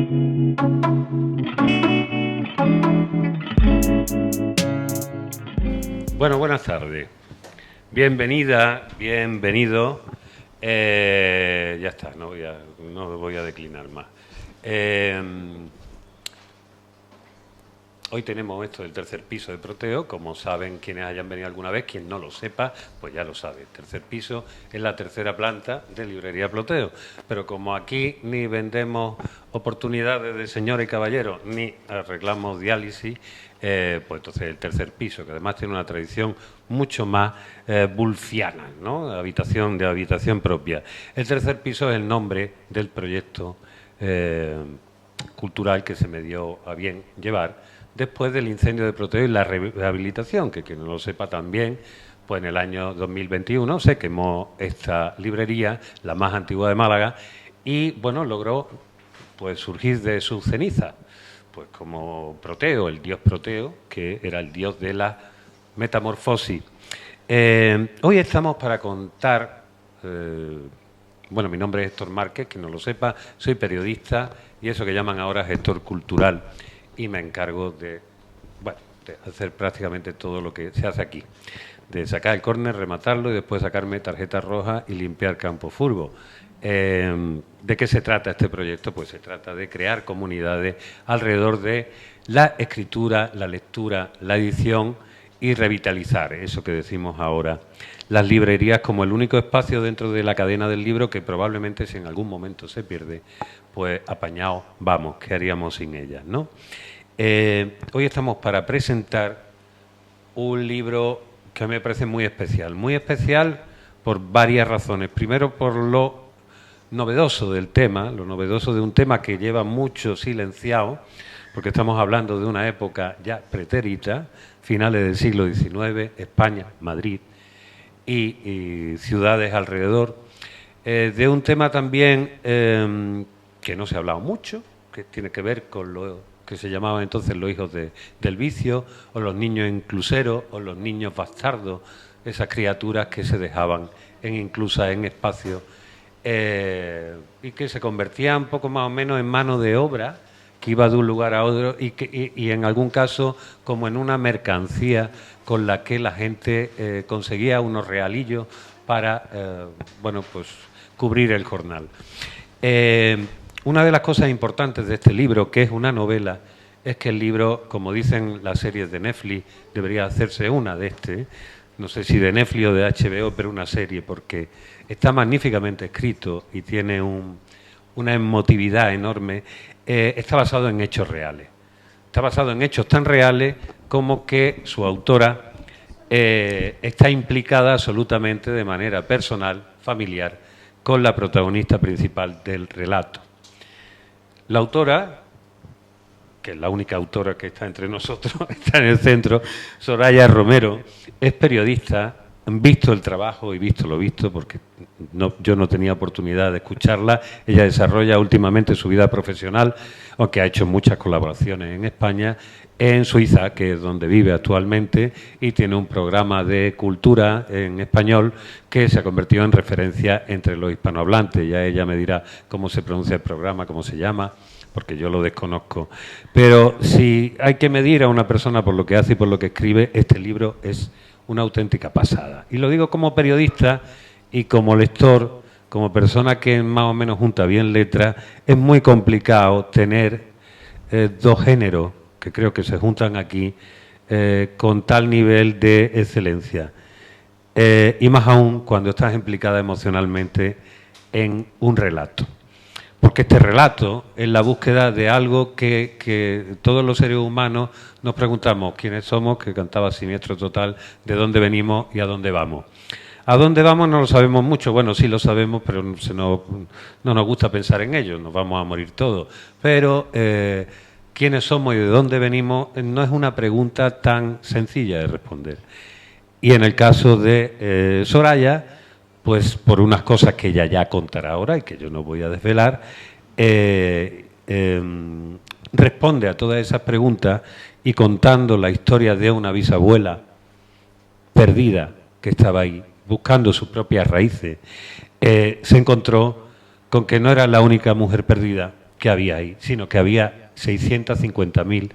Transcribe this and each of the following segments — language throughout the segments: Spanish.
Bueno, buenas tardes. Bienvenida, bienvenido. Ya está, no voy a declinar más. Hoy tenemos esto del tercer piso de Proteo, como saben quienes hayan venido alguna vez, quien no lo sepa, pues ya lo sabe. El tercer piso es la tercera planta de Librería Proteo, pero como aquí ni vendemos oportunidades de señores y caballeros, ni arreglamos diálisis, pues entonces el tercer piso, que además tiene una tradición mucho más bulfiana, ¿no? De habitación propia. El tercer piso es el nombre del proyecto cultural que se me dio a bien llevar después del incendio de Proteo y la rehabilitación, que quien no lo sepa también, pues en el año 2021 se quemó esta librería, la más antigua de Málaga, y bueno, logró pues surgir de sus cenizas, pues como Proteo, el dios Proteo, que era el dios de la metamorfosis. Hoy estamos para contar, bueno, mi nombre es Héctor Márquez, quien no lo sepa, soy periodista y eso que llaman ahora gestor cultural, y me encargo de hacer prácticamente todo lo que se hace aquí, de sacar el córner, rematarlo y después sacarme tarjeta roja y limpiar campo furbo. ¿De qué se trata este proyecto? Pues se trata de crear comunidades alrededor de la escritura, la lectura, la edición y revitalizar eso que decimos ahora, las librerías como el único espacio dentro de la cadena del libro que probablemente si en algún momento se pierde, pues apañados vamos, ¿qué haríamos sin ellas, no? Hoy estamos para presentar un libro que a mí me parece muy especial por varias razones. Primero, por lo novedoso del tema, lo novedoso de un tema que lleva mucho silenciado, porque estamos hablando de una época ya pretérita, finales del siglo XIX, España, Madrid y ciudades alrededor, de un tema también que no se ha hablado mucho, que tiene que ver con lo que se llamaban entonces los hijos del vicio, o los niños incluseros, o los niños bastardos, esas criaturas que se dejaban inclusas en espacios y que se convertían un poco más o menos en mano de obra, que iba de un lugar a otro y en algún caso como en una mercancía con la que la gente conseguía unos realillos para, bueno, pues cubrir el jornal. Una de las cosas importantes de este libro, que es una novela, es que el libro, como dicen las series de Netflix, debería hacerse una de no sé si de Netflix o de HBO, pero una serie, porque está magníficamente escrito y tiene una emotividad enorme. Está basado en hechos reales. Está basado en hechos tan reales como que su autora está implicada absolutamente de manera personal, familiar, con la protagonista principal del relato. La autora, que es la única autora que está entre nosotros, está en el centro, Soraya Romero, es periodista, visto el trabajo y visto lo visto, porque yo no tenía oportunidad de escucharla. Ella desarrolla últimamente su vida profesional, aunque ha hecho muchas colaboraciones en España, en Suiza, que es donde vive actualmente, y tiene un programa de cultura en español que se ha convertido en referencia entre los hispanohablantes. Ya ella me dirá cómo se pronuncia el programa, cómo se llama, porque yo lo desconozco. Pero si hay que medir a una persona por lo que hace y por lo que escribe, este libro es una auténtica pasada. Y lo digo como periodista y como lector, como persona que más o menos junta bien letras. Es muy complicado tener dos géneros que creo que se juntan aquí con tal nivel de excelencia. Y más aún cuando estás implicada emocionalmente en un relato. Porque este relato es la búsqueda de algo que todos los seres humanos nos preguntamos quiénes somos, que cantaba Siniestro Total, de dónde venimos y a dónde vamos. ¿A dónde vamos? No lo sabemos mucho. Bueno, sí lo sabemos, pero no nos gusta pensar en ello, nos vamos a morir todos. Pero quiénes somos y de dónde venimos no es una pregunta tan sencilla de responder. Y en el caso de Soraya, pues por unas cosas que ella ya contará ahora y que yo no voy a desvelar, responde a todas esas preguntas y contando la historia de una bisabuela perdida que estaba ahí, buscando sus propias raíces, se encontró con que no era la única mujer perdida, que había ahí, sino que había 650.000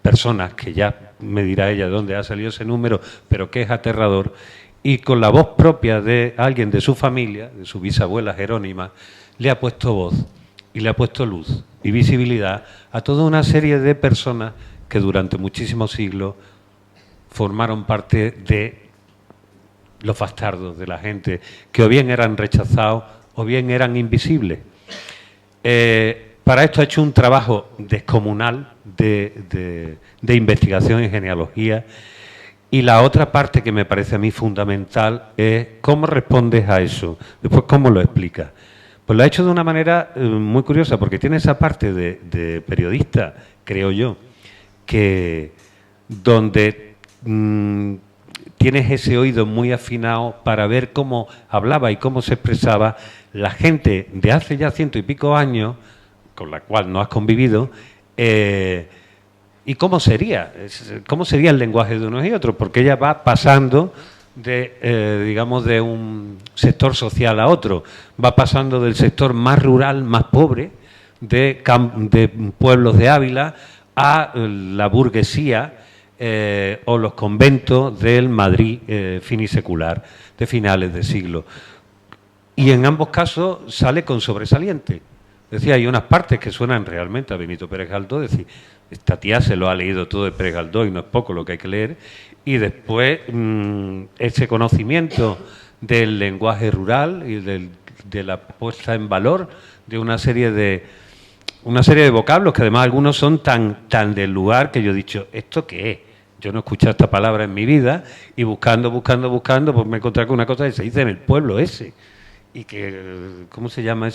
personas, que ya me dirá ella de dónde ha salido ese número, pero que es aterrador, y con la voz propia de alguien de su familia, de su bisabuela Jerónima, le ha puesto voz y le ha puesto luz y visibilidad a toda una serie de personas que durante muchísimos siglos formaron parte de los bastardos, de la gente que o bien eran rechazados o bien eran invisibles. Para esto ha hecho un trabajo descomunal de investigación en genealogía, y la otra parte que me parece a mí fundamental es cómo respondes a eso, después cómo lo explicas. Pues lo ha hecho de una manera muy curiosa, porque tiene esa parte de periodista, creo yo, que donde tienes ese oído muy afinado para ver cómo hablaba y cómo se expresaba la gente de hace ya 100 y pico años, con la cual no has convivido, y cómo sería el lenguaje de unos y otros, porque ella va pasando digamos, de un sector social a otro, va pasando del sector más rural, más pobre, de pueblos de Ávila, a la burguesía o los conventos del Madrid finisecular de finales de siglo. Y en ambos casos sale con sobresaliente. Decía, hay unas partes que suenan realmente a Benito Pérez Galdós, decir, esta tía se lo ha leído todo de Pérez Galdós y no es poco lo que hay que leer, y después ese conocimiento del lenguaje rural y de la puesta en valor de una serie de vocablos, que además algunos son tan del lugar que yo he dicho, ¿esto qué es? Yo no he escuchado esta palabra en mi vida, y buscando, pues me he encontrado con una cosa que se dice en el pueblo ese. Y que, ¿cómo se llama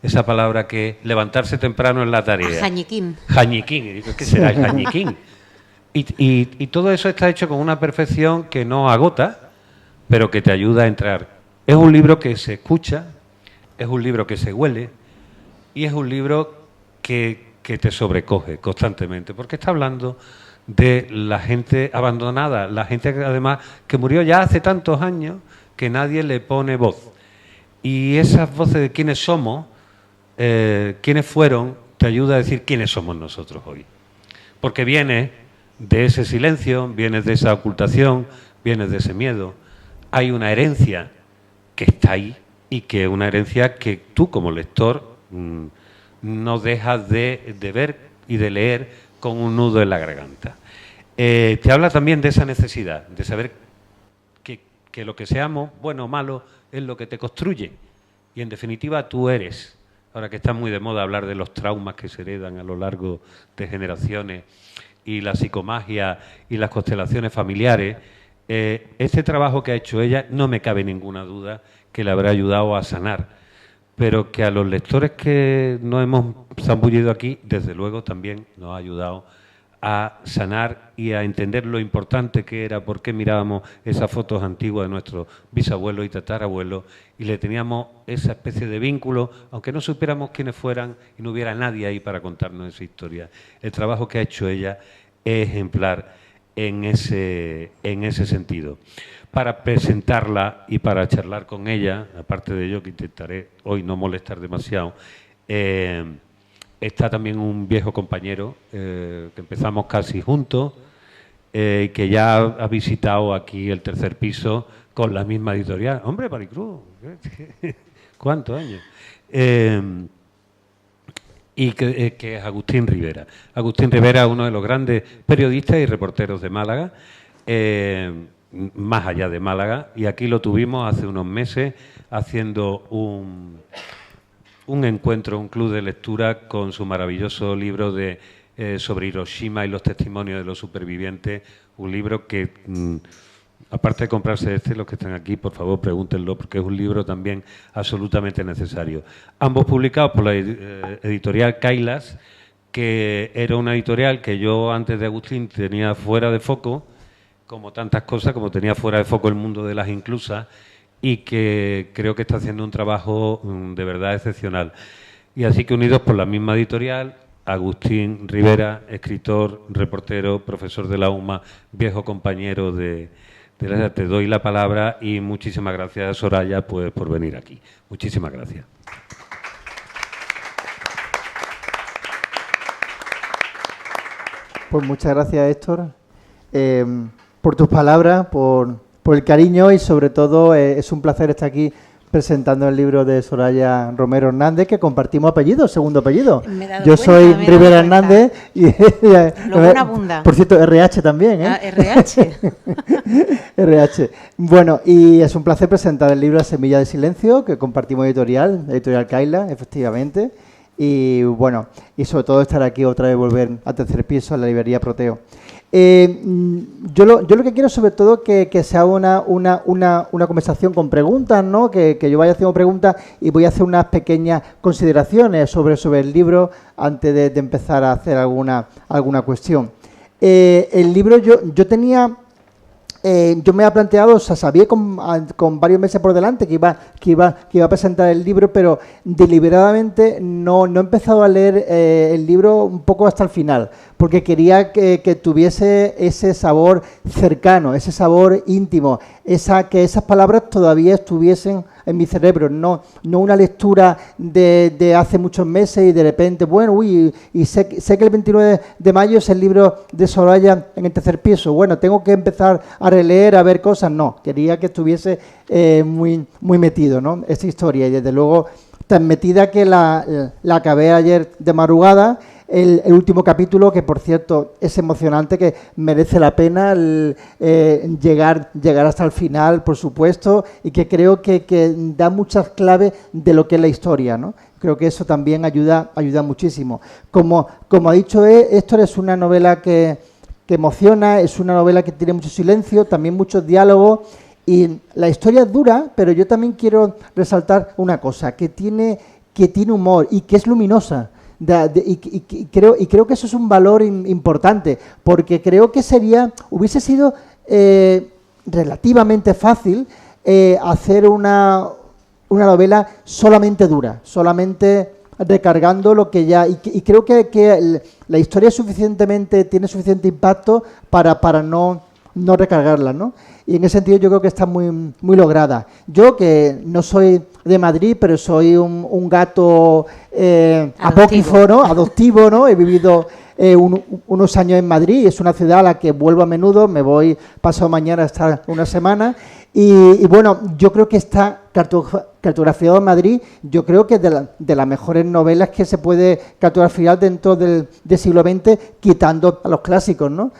esa palabra que levantarse temprano en la tarea? Jañiquín. Jañiquín. Y digo, ¿qué será el jañiquín? Y todo eso está hecho con una perfección que no agota, pero que te ayuda a entrar. Es un libro que se escucha, es un libro que se huele, y es un libro que te sobrecoge constantemente, porque está hablando de la gente abandonada, la gente que además que murió ya hace tantos años que nadie le pone voz. Y esas voces de quiénes somos, quiénes fueron, te ayuda a decir quiénes somos nosotros hoy. Porque vienes de ese silencio, vienes de esa ocultación, vienes de ese miedo. Hay una herencia que está ahí, y que es una herencia que tú como lector no dejas de ver y de leer con un nudo en la garganta. Te habla también de esa necesidad, de saber que lo que seamos, bueno o malo, es lo que te construye. Y en definitiva tú eres, ahora que está muy de moda hablar de los traumas que se heredan a lo largo de generaciones, y la psicomagia y las constelaciones familiares, este trabajo que ha hecho ella no me cabe ninguna duda que le habrá ayudado a sanar, pero que a los lectores que nos hemos zambullido aquí, desde luego también nos ha ayudado a sanar y a entender lo importante que era, por qué mirábamos esas fotos antiguas de nuestros bisabuelos y tatarabuelos y le teníamos esa especie de vínculo, aunque no supiéramos quiénes fueran y no hubiera nadie ahí para contarnos esa historia. El trabajo que ha hecho ella es ejemplar en ese sentido. Para presentarla y para charlar con ella, aparte de ello, que intentaré hoy no molestar demasiado, está también un viejo compañero que empezamos casi juntos, que ya ha visitado aquí el tercer piso con la misma editorial. ¡Hombre, Maricruz! ¿Cuántos años? Y que es Agustín Rivera. Agustín Rivera es uno de los grandes periodistas y reporteros de Málaga, más allá de Málaga, y aquí lo tuvimos hace unos meses haciendo un encuentro, un club de lectura con su maravilloso libro sobre Hiroshima y los testimonios de los supervivientes, un libro que, aparte de comprarse los que están aquí, por favor, pregúntenlo, porque es un libro también absolutamente necesario. Ambos publicados por la editorial Kailas, que era una editorial que yo antes de Agustín tenía fuera de foco, como tantas cosas, como tenía fuera de foco el mundo de las inclusas, y que creo que está haciendo un trabajo de verdad excepcional. Y así que unidos por la misma editorial, Agustín Rivera, escritor, reportero, profesor de la UMA, viejo compañero te doy la palabra y muchísimas gracias, Soraya, pues, por venir aquí. Muchísimas gracias. Pues muchas gracias, Héctor, por tus palabras, por el cariño y sobre todo es un placer estar aquí presentando el libro de Soraya Romero Hernández, que compartimos apellido, segundo apellido. Yo soy Rivera Hernández y luego una bunda. Por cierto, RH también, ¿eh? Ah, RH. RH. Bueno, y es un placer presentar el libro La Semilla de Silencio, que compartimos editorial Kaila, efectivamente. Y bueno, y sobre todo estar aquí otra vez, volver a tercer piso, a la librería Proteo. Yo lo que quiero sobre todo que sea una conversación con preguntas, ¿no? Que yo vaya haciendo preguntas y voy a hacer unas pequeñas consideraciones sobre el libro antes de empezar a hacer alguna cuestión. El libro yo tenía... yo me había planteado, o sea, sabía con varios meses por delante que iba a presentar el libro, pero deliberadamente no he empezado a leer el libro un poco hasta el final, porque quería que tuviese ese sabor cercano, ese sabor íntimo, que esas palabras todavía estuviesen en mi cerebro, no una lectura de hace muchos meses y de repente, bueno, y sé que el 29 de mayo es el libro de Soraya en el tercer piso, bueno, tengo que empezar a releer, a ver cosas, no, quería que estuviese muy metido, ¿no? Esta historia, y desde luego tan metida que la acabé ayer de madrugada. El último capítulo, que por cierto es emocionante, que merece la pena llegar hasta el final, por supuesto, y que creo que da muchas claves de lo que es la historia, ¿no? Creo que eso también ayuda muchísimo. Como ha dicho Héctor, es una novela que emociona, es una novela que tiene mucho silencio, también muchos diálogos, y la historia es dura, pero yo también quiero resaltar una cosa, que tiene humor y que es luminosa. Y creo que eso es un valor importante, porque creo que hubiese sido relativamente fácil hacer una novela solamente dura, solamente recargando lo que ya... Y creo que la historia tiene suficiente impacto para no recargarla, ¿no? Y en ese sentido yo creo que está muy lograda. Yo, que no soy de Madrid, pero soy un gato apócrifo, ¿no? Adoptivo, ¿no? He vivido unos años en Madrid, es una ciudad a la que vuelvo a menudo, me voy pasado mañana a estar una semana, y bueno, yo creo que está cartografiado en Madrid, yo creo que es de las mejores novelas que se puede cartografiar dentro del siglo XX, quitando a los clásicos, ¿no?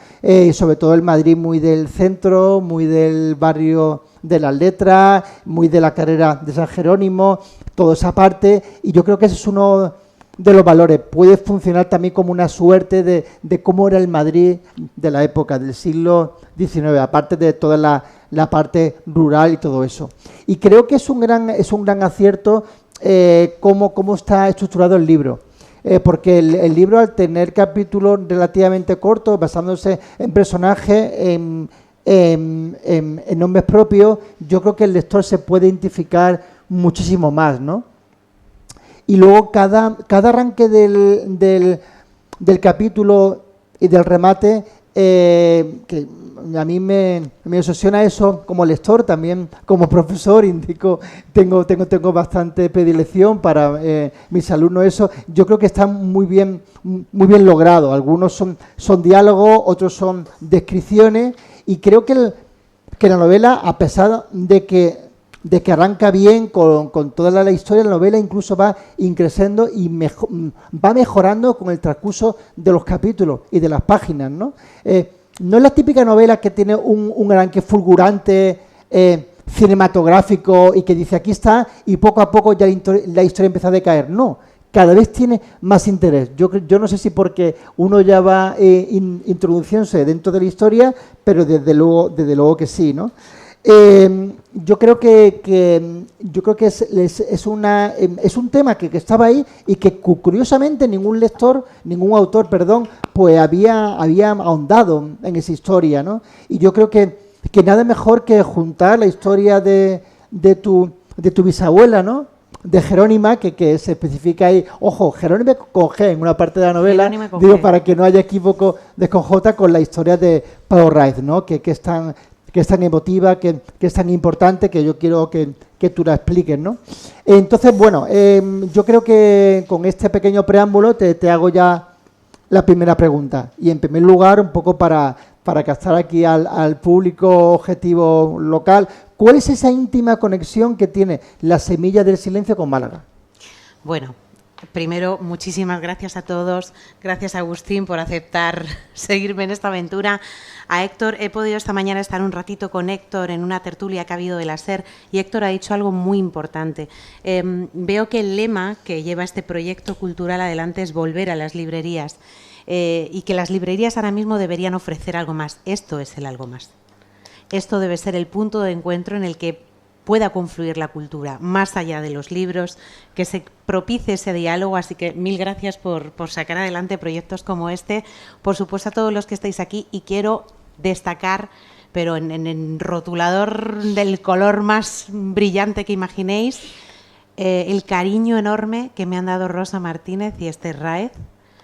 Sobre todo el Madrid muy del centro, muy del barrio de las Letras, muy de la carrera de San Jerónimo, toda esa parte, y yo creo que ese es uno de los valores. Puede funcionar también como una suerte de cómo era el Madrid de la época, del siglo XIX, aparte de toda la parte rural y todo eso. Y creo que es un gran acierto cómo está estructurado el libro. Porque el libro, al tener capítulos relativamente cortos, basándose en personajes, en nombres propios, yo creo que el lector se puede identificar muchísimo más, ¿no? Y luego cada arranque del capítulo y del remate, que a mí me obsesiona eso como lector, también como profesor, tengo bastante predilección para mis alumnos eso. Yo creo que está muy bien logrado. Algunos son diálogos, otros son descripciones, y creo que la novela, a pesar de que arranca bien con toda la historia, la novela incluso va increciendo y va mejorando con el transcurso de los capítulos y de las páginas, ¿no? No es la típica novela que tiene un arranque fulgurante, cinematográfico, y que dice aquí está, y poco a poco ya la historia empieza a decaer. No, cada vez tiene más interés. Yo no sé si porque uno ya va introduciéndose dentro de la historia, pero desde luego que sí, ¿no? Yo creo que es un tema que estaba ahí y que curiosamente ningún autor, pues había ahondado en esa historia, ¿no? Y yo creo que nada mejor que juntar la historia de tu bisabuela, ¿no? De Jerónima, que se especifica ahí, ojo, Jerónima con G en una parte de la novela, digo, para que no haya equívoco de con J, con la historia de Pablo Raiz, ¿no? Que es tan emotiva, que es tan importante, que yo quiero que tú la expliques, ¿no? Entonces, bueno, yo creo que con este pequeño preámbulo te hago ya la primera pregunta. Y en primer lugar, un poco para captar aquí al público objetivo local, ¿cuál es esa íntima conexión que tiene La Semilla del Silencio con Málaga? Bueno, primero, muchísimas gracias a todos. Gracias, Agustín, por aceptar seguirme en esta aventura. A Héctor, he podido esta mañana estar un ratito con Héctor en una tertulia que ha habido de la SER y Héctor ha dicho algo muy importante. Veo que el lema que lleva este proyecto cultural adelante es volver a las librerías y que las librerías ahora mismo deberían ofrecer algo más. Esto es el algo más. Esto debe ser el punto de encuentro en el que pueda confluir la cultura, más allá de los libros, que se propicie ese diálogo. Así que mil gracias por sacar adelante proyectos como este. Por supuesto, a todos los que estáis aquí, y quiero destacar, pero en el rotulador del color más brillante que imaginéis, el cariño enorme que me han dado Rosa Martínez y Esther Raez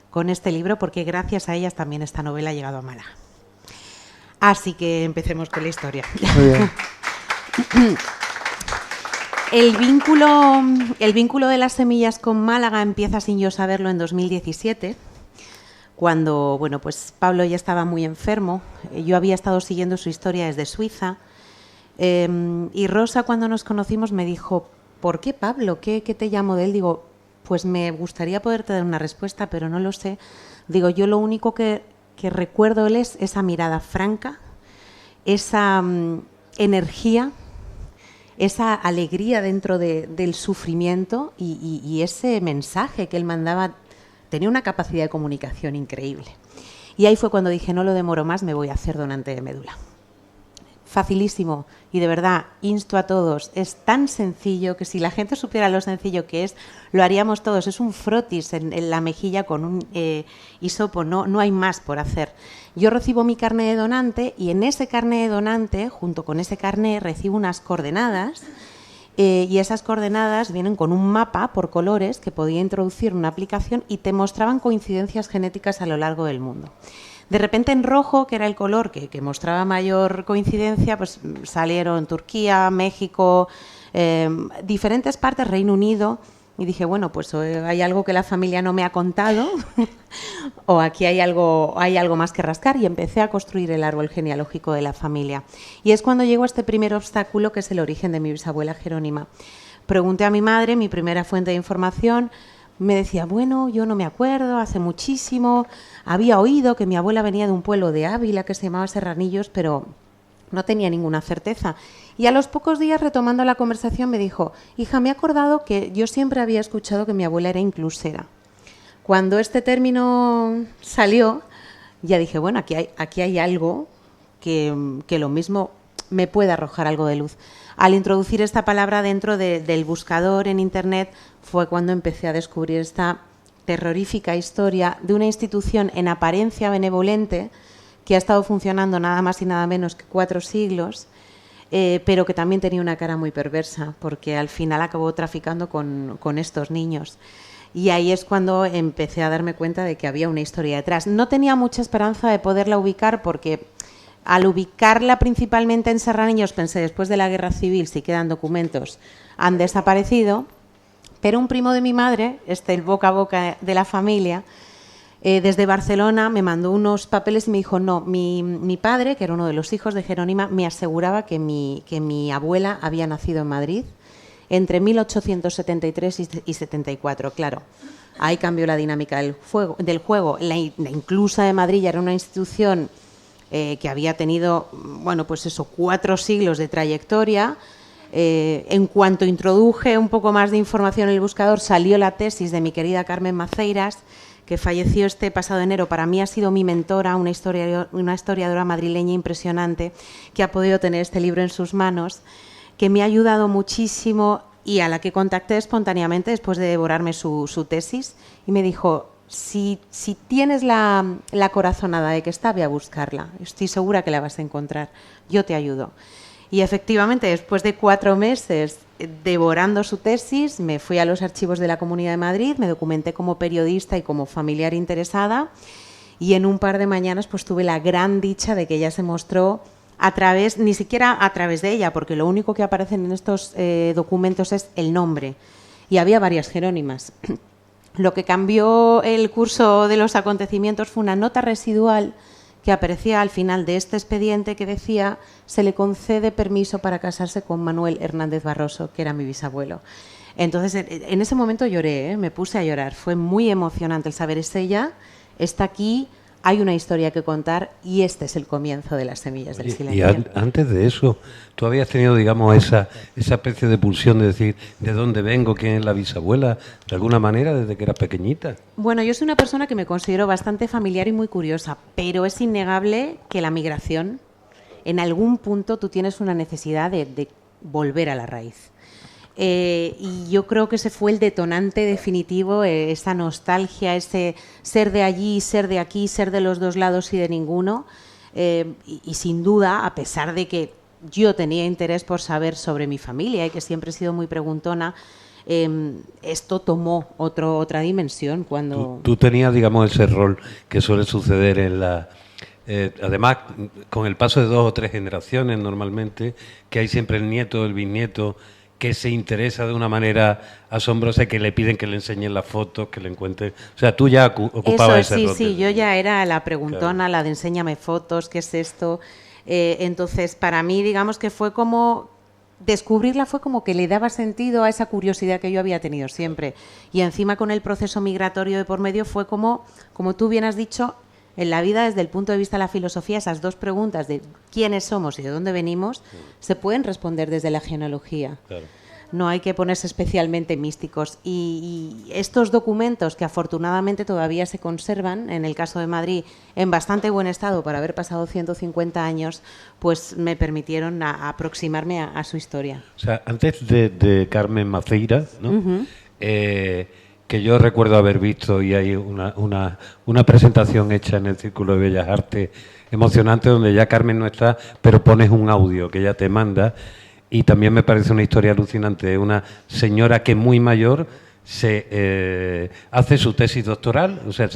con este libro, porque gracias a ellas también esta novela ha llegado a Málaga. Así que empecemos con la historia. Muy bien. El vínculo de Las Semillas con Málaga empieza sin yo saberlo en 2017, cuando pues Pablo ya estaba muy enfermo. Yo había estado siguiendo su historia desde Suiza y Rosa, cuando nos conocimos, me dijo: ¿por qué, Pablo? ¿Qué te llamo de él? Digo, pues me gustaría poderte dar una respuesta, pero no lo sé. Digo, yo lo único que recuerdo él es esa mirada franca, esa energía, esa alegría dentro del sufrimiento y ese mensaje que él mandaba. Tenía una capacidad de comunicación increíble. Y ahí fue cuando dije, no lo demoro más, me voy a hacer donante de médula. Facilísimo, y de verdad, insto a todos, es tan sencillo que si la gente supiera lo sencillo que es, lo haríamos todos. Es un frotis en la mejilla con un hisopo, no hay más por hacer. Yo recibo mi carné de donante y en ese carné de donante, junto con ese carné, recibo unas coordenadas y esas coordenadas vienen con un mapa por colores que podía introducir en una aplicación y te mostraban coincidencias genéticas a lo largo del mundo. De repente en rojo, que era el color que mostraba mayor coincidencia, pues salieron Turquía, México, diferentes partes, Reino Unido, y dije, bueno, pues hay algo que la familia no me ha contado o aquí hay algo más que rascar, y empecé a construir el árbol genealógico de la familia. Y es cuando llegó este primer obstáculo, que es el origen de mi bisabuela Jerónima. Pregunté a mi madre, mi primera fuente de información. Me decía, bueno, yo no me acuerdo, hace muchísimo, había oído que mi abuela venía de un pueblo de Ávila que se llamaba Serranillos, pero no tenía ninguna certeza. Y a los pocos días, retomando la conversación, me dijo, hija, me he acordado que yo siempre había escuchado que mi abuela era inclusera. Cuando este término salió, ya dije, bueno, aquí hay algo que lo mismo me puede arrojar algo de luz. Al introducir esta palabra dentro del buscador en Internet fue cuando empecé a descubrir esta terrorífica historia de una institución en apariencia benevolente que ha estado funcionando nada más y nada menos que 4 siglos, pero que también tenía una cara muy perversa, porque al final acabó traficando con estos niños. Y ahí es cuando empecé a darme cuenta de que había una historia detrás. No tenía mucha esperanza de poderla ubicar, porque al ubicarla principalmente en Serranillos pensé, después de la guerra civil, si quedan documentos, han desaparecido, pero un primo de mi madre, el boca a boca de la familia, desde Barcelona me mandó unos papeles y me dijo, no, mi padre, que era uno de los hijos de Jerónima, me aseguraba que mi abuela había nacido en Madrid entre 1873 y 74, claro. Ahí cambió la dinámica del juego. La Inclusa de Madrid ya era una institución que había tenido, 4 siglos de trayectoria. En cuanto introduje un poco más de información en el buscador, salió la tesis de mi querida Carmen Maceiras, que falleció este pasado enero. Para mí ha sido mi mentora, una historiadora madrileña impresionante, que ha podido tener este libro en sus manos, que me ha ayudado muchísimo y a la que contacté espontáneamente después de devorarme su tesis, y me dijo, si tienes la corazonada de que está, ve a buscarla, estoy segura que la vas a encontrar, yo te ayudo. Y efectivamente, después de 4 meses devorando su tesis, me fui a los archivos de la Comunidad de Madrid, me documenté como periodista y como familiar interesada, y en un par de mañanas pues tuve la gran dicha de que ella se mostró ni siquiera a través de ella, porque lo único que aparecen en estos documentos es el nombre, y había varias Jerónimas. Lo que cambió el curso de los acontecimientos fue una nota residual que aparecía al final de este expediente que decía: se le concede permiso para casarse con Manuel Hernández Barroso, que era mi bisabuelo. Entonces, en ese momento lloré, me puse a llorar. Fue muy emocionante el saber, es ella, está aquí, hay una historia que contar y este es el comienzo de Las semillas del silencio. Y antes de eso, ¿tú habías tenido, digamos, esa especie de pulsión de decir de dónde vengo, quién es la bisabuela, de alguna manera, desde que eras pequeñita? Bueno, yo soy una persona que me considero bastante familiar y muy curiosa, pero es innegable que la migración, en algún punto tú tienes una necesidad de volver a la raíz. Y yo creo que ese fue el detonante definitivo, esa nostalgia, ese ser de allí, ser de aquí, ser de los dos lados y de ninguno. Y sin duda, a pesar de que yo tenía interés por saber sobre mi familia y que siempre he sido muy preguntona, esto tomó otra dimensión cuando... Tú tenías, digamos, ese rol que suele suceder en la... además, con el paso de 2 o 3 generaciones normalmente, que hay siempre el nieto, el bisnieto, que se interesa de una manera asombrosa y que le piden que le enseñen las fotos, que le encuentren... O sea, tú ya ocupabas ese rol. Sí, yo ya era la preguntona, claro, la de enséñame fotos, ¿qué es esto? Entonces, para mí, digamos que fue como... Descubrirla fue como que le daba sentido a esa curiosidad que yo había tenido siempre. Y encima con el proceso migratorio de por medio fue como tú bien has dicho, en la vida desde el punto de vista de la filosofía, esas dos preguntas de quiénes somos y de dónde venimos, se pueden responder desde la genealogía. Claro. No hay que ponerse especialmente místicos. Y estos documentos que afortunadamente todavía se conservan, en el caso de Madrid, en bastante buen estado para haber pasado 150 años, pues me permitieron aproximarme a su historia. O sea, antes de Carmen Maceira, ¿no? Que yo recuerdo haber visto, y hay una presentación hecha en el Círculo de Bellas Artes emocionante, donde ya Carmen no está, pero pones un audio que ella te manda, y también me parece una historia alucinante. Una señora que muy mayor hace su tesis doctoral, o sea,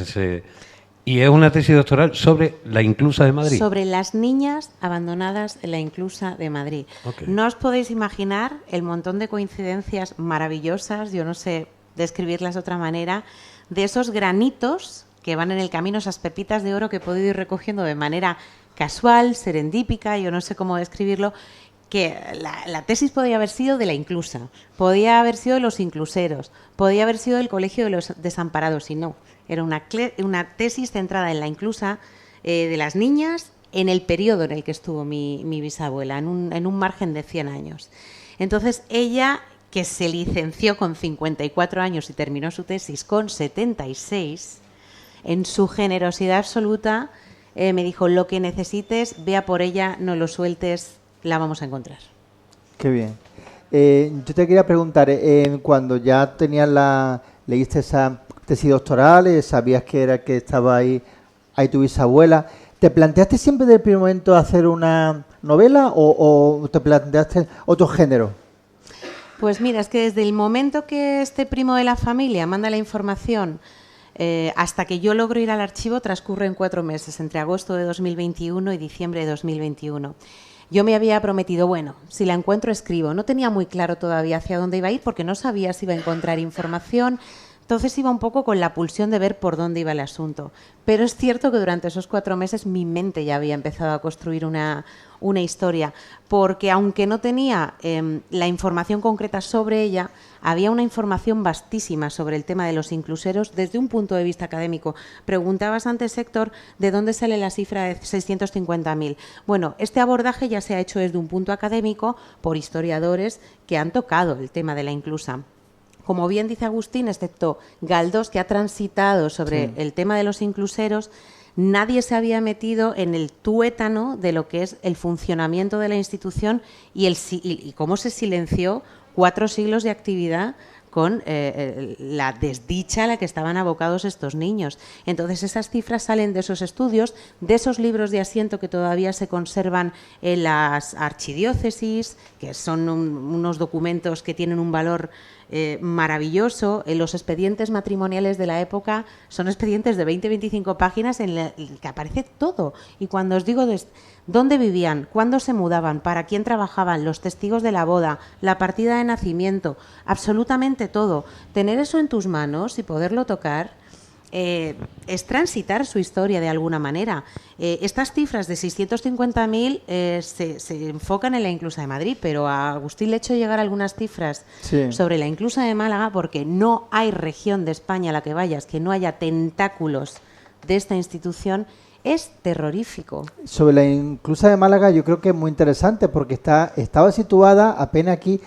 y es una tesis doctoral sobre la Inclusa de Madrid. Sobre las niñas abandonadas en la Inclusa de Madrid. Okay. No os podéis imaginar el montón de coincidencias maravillosas, yo no sé describirlas de otra manera, de esos granitos que van en el camino, esas pepitas de oro que he podido ir recogiendo de manera casual, serendípica, yo no sé cómo describirlo, que la tesis podía haber sido de la Inclusa, podía haber sido de los incluseros, podía haber sido del Colegio de los Desamparados, y no, era una tesis centrada en la Inclusa de las niñas en el periodo en el que estuvo mi bisabuela, en un margen de 100 años. Entonces ella, que se licenció con 54 años y terminó su tesis con 76, en su generosidad absoluta me dijo: lo que necesites, vea por ella, no lo sueltes, la vamos a encontrar. Qué bien. Yo te quería preguntar, cuando ya leíste esa tesis doctoral, sabías que estaba ahí tu bisabuela, ¿te planteaste siempre desde el primer momento hacer una novela o te planteaste otro género? Pues mira, es que desde el momento que este primo de la familia manda la información hasta que yo logro ir al archivo transcurren 4 meses, entre agosto de 2021 y diciembre de 2021. Yo me había prometido, bueno, si la encuentro escribo. No tenía muy claro todavía hacia dónde iba a ir porque no sabía si iba a encontrar información. Entonces iba un poco con la pulsión de ver por dónde iba el asunto. Pero es cierto que durante esos 4 meses mi mente ya había empezado a construir una historia, porque aunque no tenía la información concreta sobre ella, había una información vastísima sobre el tema de los incluseros desde un punto de vista académico. Preguntabas antes, Héctor, ¿de dónde sale la cifra de 650.000? Bueno, este abordaje ya se ha hecho desde un punto académico por historiadores que han tocado el tema de la inclusa. Como bien dice Agustín, excepto Galdós, que ha transitado sobre el tema de los incluseros, nadie se había metido en el tuétano de lo que es el funcionamiento de la institución y cómo se silenció 4 siglos de actividad con la desdicha a la que estaban abocados estos niños. Entonces esas cifras salen de esos estudios, de esos libros de asiento que todavía se conservan en las archidiócesis, que son unos documentos que tienen un valor maravilloso. Los expedientes matrimoniales de la época son expedientes de 20-25 páginas en el que aparece todo. Y cuando os digo dónde vivían, cuándo se mudaban, para quién trabajaban, los testigos de la boda, la partida de nacimiento, absolutamente todo. Tener eso en tus manos y poderlo tocar es transitar su historia de alguna manera. Estas cifras de 650.000 se enfocan en la Inclusa de Madrid, pero a Agustín le he hecho llegar algunas cifras sobre la Inclusa de Málaga, porque no hay región de España a la que vayas que no haya tentáculos de esta institución. Es terrorífico. Sobre la Inclusa de Málaga yo creo que es muy interesante porque estaba situada apenas aquí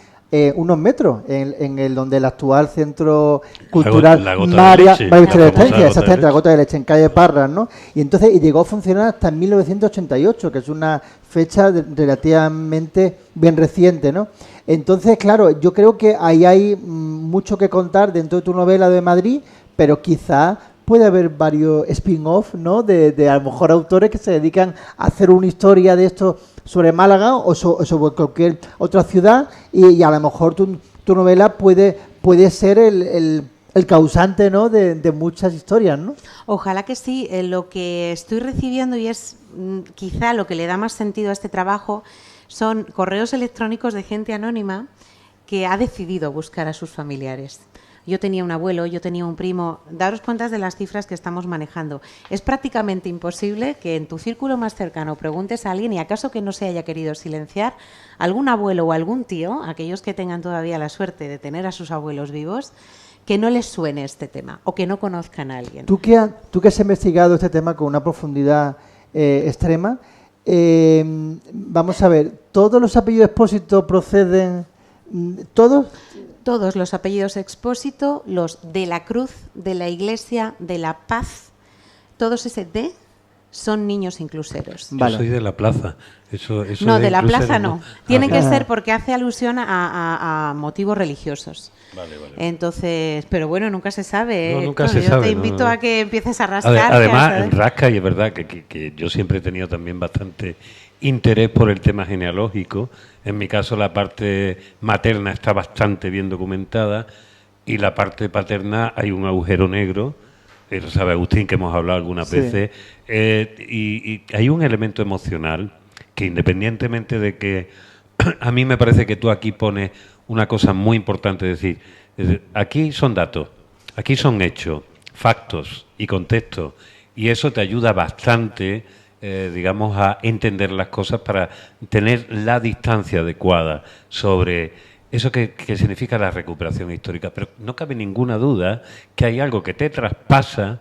unos metros en el donde el actual centro cultural la Gota María de Leche, Victoria de la famosa Estencia, Gota de exactamente, la Leche. Gota de Leche en calle Parras, ¿no? Y entonces llegó a funcionar hasta en 1988, que es una fecha relativamente bien reciente, ¿no? Entonces, claro, yo creo que ahí hay mucho que contar dentro de tu novela de Madrid, pero quizá puede haber varios spin-off, ¿no? De a lo mejor autores que se dedican a hacer una historia de esto sobre Málaga o sobre cualquier otra ciudad y a lo mejor tu novela puede ser el causante, ¿no? de muchas historias, ¿no? Ojalá que sí. Lo que estoy recibiendo, y es quizá lo que le da más sentido a este trabajo, son correos electrónicos de gente anónima que ha decidido buscar a sus familiares. Yo tenía un abuelo, yo tenía un primo. Daros cuenta de las cifras que estamos manejando. Es prácticamente imposible que en tu círculo más cercano preguntes a alguien, y acaso que no se haya querido silenciar, algún abuelo o algún tío, aquellos que tengan todavía la suerte de tener a sus abuelos vivos, que no les suene este tema o que no conozcan a alguien. Tú que has investigado este tema con una profundidad extrema, vamos a ver, ¿todos los apellidos Expósito proceden? ¿Todos? Todos los apellidos Expósito, los de la Cruz, de la Iglesia, de la Paz, todos ese D son niños incluseros. Yo soy de la plaza. Eso no, de la inclusero plaza no. Tiene que vale. ser porque hace alusión a motivos religiosos. Vale. Entonces, pero bueno, nunca se sabe. No, nunca Tony, se yo sabe, te invito no. a que empieces a rascar. Además, rasca, y es verdad que yo siempre he tenido también bastante interés por el tema genealógico. En mi caso, la parte materna está bastante bien documentada y la parte paterna hay un agujero negro. Lo sabe Agustín, que hemos hablado algunas veces. Y hay un elemento emocional que, independientemente de que a mí me parece que tú aquí pones una cosa muy importante, es decir, aquí son datos, aquí son hechos, factos y contextos, y eso te ayuda bastante, digamos, a entender las cosas para tener la distancia adecuada sobre eso que significa la recuperación histórica. Pero no cabe ninguna duda que hay algo que te traspasa,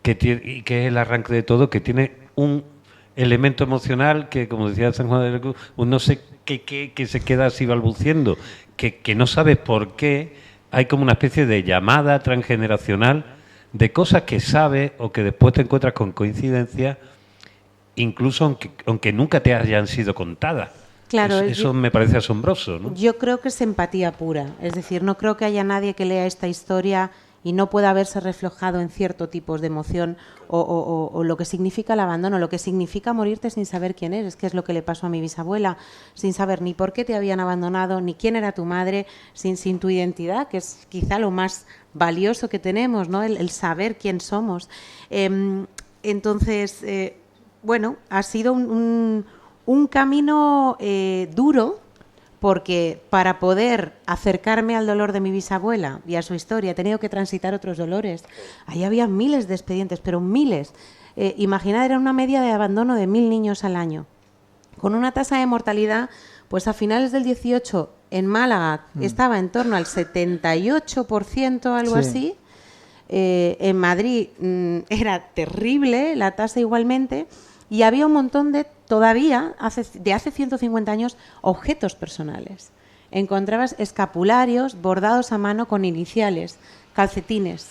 y que es el arranque de todo, que tiene un elemento emocional que, como decía San Juan de la Cruz, no sé que se queda así balbuciendo, que no sabes por qué. Hay como una especie de llamada transgeneracional de cosas que sabes o que después te encuentras con coincidencia, incluso aunque nunca te hayan sido contadas. Claro, eso me parece asombroso, ¿no? Yo creo que es empatía pura. Es decir, no creo que haya nadie que lea esta historia y no pueda verse reflejado en ciertos tipos de emoción o lo que significa el abandono, lo que significa morirte sin saber quién eres, que es lo que le pasó a mi bisabuela, sin saber ni por qué te habían abandonado, ni quién era tu madre, sin tu identidad, que es quizá lo más valioso que tenemos, ¿no? El saber quién somos. Entonces, bueno, ha sido un camino duro, porque para poder acercarme al dolor de mi bisabuela y a su historia he tenido que transitar otros dolores. Ahí había miles de expedientes, pero miles. Imaginad, era una media de abandono de 1.000 niños al año, con una tasa de mortalidad, pues a finales del 18 en Málaga estaba en torno al 78%, algo así. En Madrid era terrible la tasa igualmente. Y había un montón de, todavía, de hace 150 años, objetos personales. Encontrabas escapularios bordados a mano con iniciales, calcetines.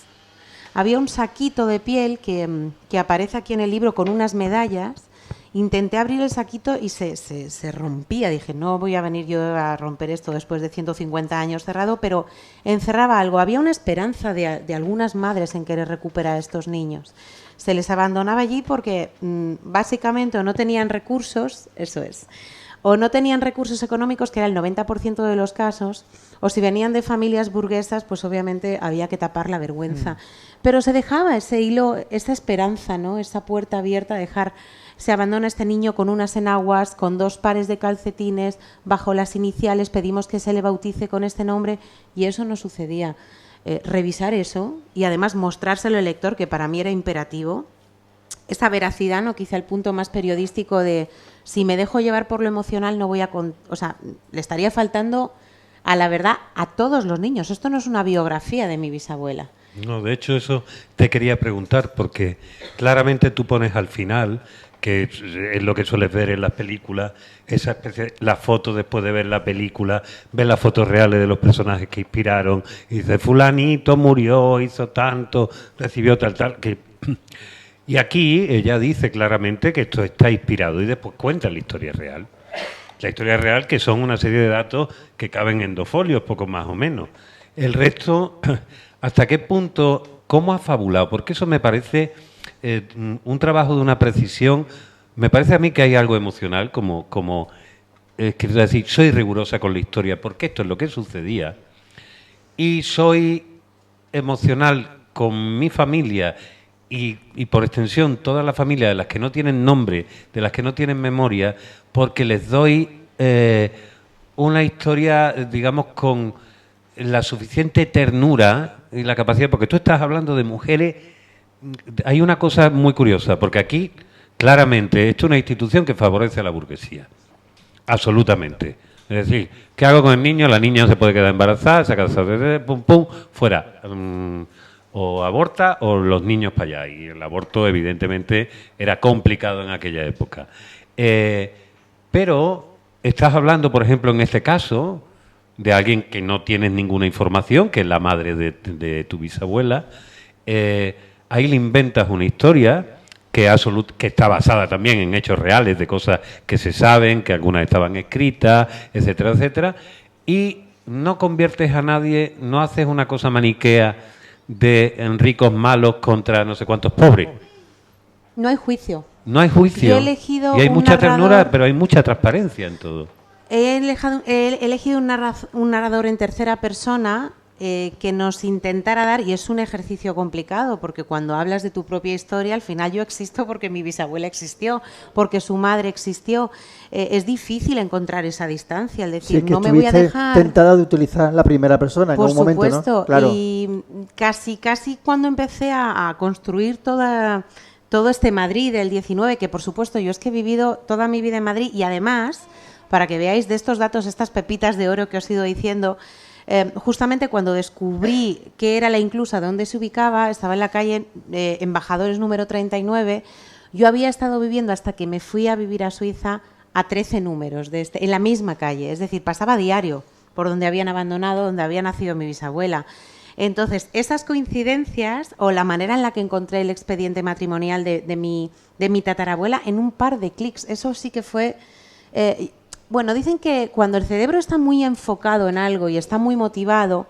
Había un saquito de piel que aparece aquí en el libro con unas medallas. Intenté abrir el saquito y se rompía. Dije, no voy a venir yo a romper esto después de 150 años cerrado, pero encerraba algo. Había una esperanza de algunas madres en querer recuperar a estos niños. Se les abandonaba allí porque básicamente o no tenían recursos, eso es, o no tenían recursos económicos, que era el 90% de los casos, o si venían de familias burguesas, pues obviamente había que tapar la vergüenza. Pero se dejaba ese hilo, esa esperanza, ¿no? Esa puerta abierta, dejar, se abandona este niño con unas enaguas, con 2 pares de calcetines, bajo las iniciales, pedimos que se le bautice con este nombre, y eso no sucedía. Revisar eso y además mostrárselo al lector, que para mí era imperativo. Esa veracidad, ¿no? Quizá el punto más periodístico de si me dejo llevar por lo emocional no voy a... O sea, le estaría faltando a la verdad a todos los niños. Esto no es una biografía de mi bisabuela. No, de hecho eso te quería preguntar, porque claramente tú pones al final, que es lo que sueles ver en las películas, esa especie, la foto después de ver la película, ves las fotos reales de los personajes que inspiraron, y dice, fulanito murió, hizo tanto, recibió tal, que... Y aquí ella dice claramente que esto está inspirado y después cuenta la historia real. La historia real, que son una serie de datos que caben en 2 folios, poco más o menos. El resto, ¿hasta qué punto, cómo ha fabulado? Porque eso me parece un trabajo de una precisión. Me parece a mí que hay algo emocional, como quiero decir, soy rigurosa con la historia, porque esto es lo que sucedía. Y soy emocional con mi familia y por extensión toda la familia de las que no tienen nombre, de las que no tienen memoria, porque les doy una historia, digamos, con la suficiente ternura y la capacidad, porque tú estás hablando de mujeres. Hay una cosa muy curiosa, porque aquí claramente esto es una institución que favorece a la burguesía, absolutamente. Es decir, ¿qué hago con el niño? La niña no se puede quedar embarazada, se casa, pum, pum, fuera. O aborta o los niños para allá. Y el aborto, evidentemente, era complicado en aquella época. Pero estás hablando, por ejemplo, en este caso, de alguien que no tienes ninguna información, que es la madre de tu bisabuela. Ahí le inventas una historia que está basada también en hechos reales, de cosas que se saben, que algunas estaban escritas, etcétera, etcétera. Y no conviertes a nadie, no haces una cosa maniquea de ricos malos contra no sé cuántos pobres. No hay juicio. No hay juicio. Yo he elegido y hay un mucha narrador, ternura, pero hay mucha transparencia en todo. He elegido un narrador en tercera persona que nos intentara dar, y es un ejercicio complicado, porque cuando hablas de tu propia historia, al final yo existo porque mi bisabuela existió, porque su madre existió. Es difícil encontrar esa distancia, es decir, sí, que no me voy a dejar... tentada de utilizar la primera persona en por algún momento, supuesto, ¿no? Claro. Y casi cuando empecé a construir todo este Madrid del 19, que por supuesto yo es que he vivido toda mi vida en Madrid, y además, para que veáis de estos datos, estas pepitas de oro que os he ido diciendo, justamente cuando descubrí qué era la Inclusa, dónde se ubicaba, estaba en la calle Embajadores número 39. Yo había estado viviendo, hasta que me fui a vivir a Suiza, a 13 números en la misma calle, es decir, pasaba diario por donde habían abandonado, donde había nacido mi bisabuela. Entonces, esas coincidencias, o la manera en la que encontré el expediente matrimonial de mi tatarabuela en un par de clics, eso sí que fue... Bueno, dicen que cuando el cerebro está muy enfocado en algo y está muy motivado,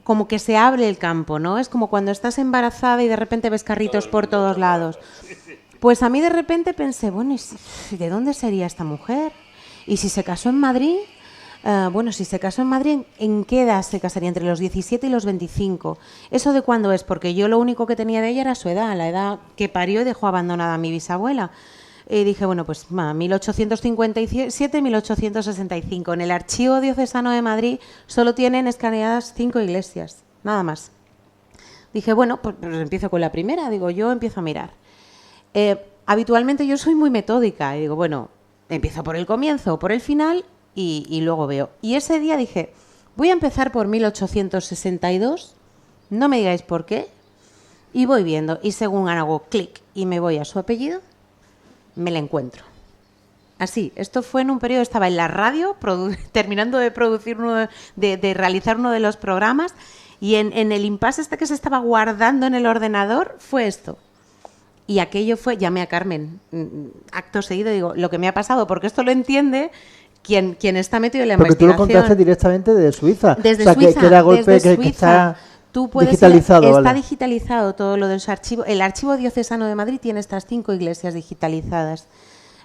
como que se abre el campo, ¿no? Es como cuando estás embarazada y de repente ves carritos por todos lados. Pues a mí de repente pensé, bueno, ¿y de dónde sería esta mujer? ¿Y si se casó en Madrid? Bueno, si se casó en Madrid, ¿en qué edad se casaría? Entre los 17 y los 25. ¿Eso de cuándo es? Porque yo lo único que tenía de ella era su edad, la edad que parió y dejó abandonada a mi bisabuela. Y dije, bueno, pues 1857-1865. En el Archivo Diocesano de Madrid solo tienen escaneadas 5 iglesias, nada más. Dije, bueno, pues empiezo con la primera. Digo, yo empiezo a mirar. Habitualmente yo soy muy metódica. Y digo, bueno, empiezo por el comienzo o por el final y luego veo. Y ese día dije, voy a empezar por 1862. No me digáis por qué. Y voy viendo. Y según hago clic y me voy a su apellido, me la encuentro. Así, esto fue en un periodo, estaba en la radio, terminando de producir de realizar uno de los programas, y en el impasse este que se estaba guardando en el ordenador, fue esto. Y aquello fue, llamé a Carmen, acto seguido, digo, lo que me ha pasado, porque esto lo entiende quien está metido en la investigación. Porque tú lo contaste directamente desde Suiza. Desde Suiza, que era golpe desde que está... Tú puedes digitalizado, está vale. digitalizado todo lo de los archivos. El Archivo Diocesano de Madrid tiene estas 5 iglesias digitalizadas.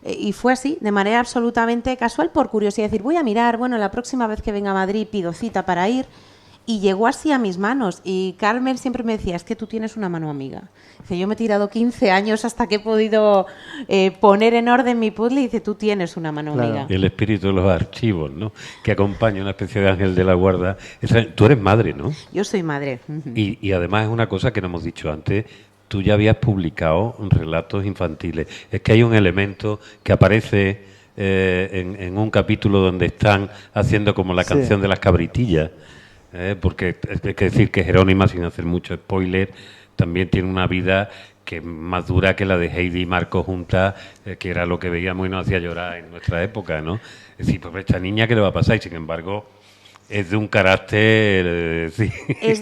Y fue así, de manera absolutamente casual, por curiosidad, decir, voy a mirar, bueno, la próxima vez que venga a Madrid pido cita para ir. Y llegó así a mis manos. Y Carmen siempre me decía, es que tú tienes una mano amiga. Dice, yo me he tirado 15 años hasta que he podido poner en orden mi puzzle. Y dice, tú tienes una mano amiga. El espíritu de los archivos, ¿no? Que acompaña una especie de ángel de la guarda. Tú eres madre, ¿no? Yo soy madre. Y además es una cosa que no hemos dicho antes. Tú ya habías publicado relatos infantiles. Es que hay un elemento que aparece en un capítulo donde están haciendo como la canción de las cabritillas. Porque hay que decir que Jerónima, sin hacer mucho spoiler, también tiene una vida que es más dura que la de Heidi y Marco juntas, que era lo que veíamos y nos hacía llorar en nuestra época, ¿no? Es decir, pues esta niña, ¿qué le va a pasar? Y sin embargo, es de un carácter... sí. Era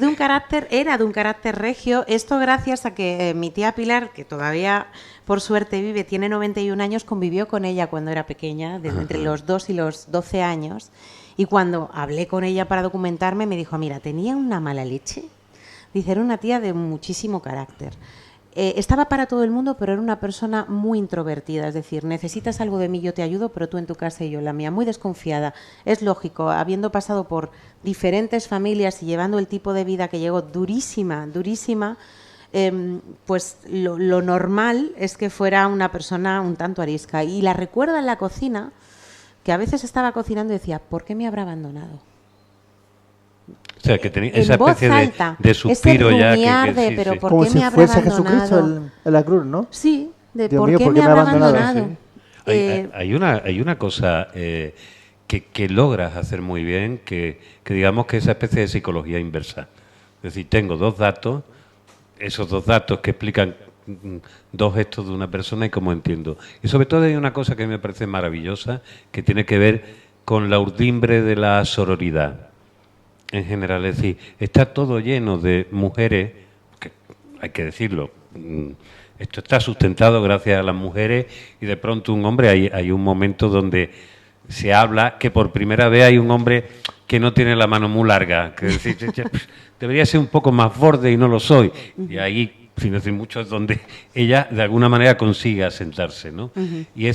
de un carácter regio. Esto gracias a que mi tía Pilar, que todavía por suerte vive, tiene 91 años, convivió con ella cuando era pequeña, desde entre los 2 y los 12 años. Y cuando hablé con ella para documentarme, me dijo, mira, tenía una mala leche. Dice, era una tía de muchísimo carácter. Estaba para todo el mundo, pero era una persona muy introvertida. Es decir, necesitas algo de mí, yo te ayudo, pero tú en tu casa y yo en la mía. Muy desconfiada. Es lógico, habiendo pasado por diferentes familias y llevando el tipo de vida que llegó durísima, pues lo normal es que fuera una persona un tanto arisca. Y la recuerdo en la cocina, que a veces estaba cocinando y decía, ¿por qué me habrá abandonado? O sea, que tenía esa especie de suspiro ese ya. Que sí. Pero ¿por como qué si me habrá fuese abandonado? Jesucristo en la cruz, ¿no? Sí, de Dios ¿por mío, qué ¿por me qué me habrá ha abandonado? abandonado? Hay una cosa que logras hacer muy bien, que digamos que esa especie de psicología inversa. Es decir, tengo dos datos, esos dos datos que explican dos gestos de una persona y cómo entiendo. Y sobre todo hay una cosa que me parece maravillosa, que tiene que ver con la urdimbre de la sororidad en general. Es decir, está todo lleno de mujeres, que hay que decirlo, esto está sustentado gracias a las mujeres, y de pronto un hombre, hay un momento donde se habla que por primera vez hay un hombre que no tiene la mano muy larga, que decir, debería ser un poco más borde y no lo soy. Y ahí, sin decir mucho, es donde ella de alguna manera consigue asentarse, ¿no? Y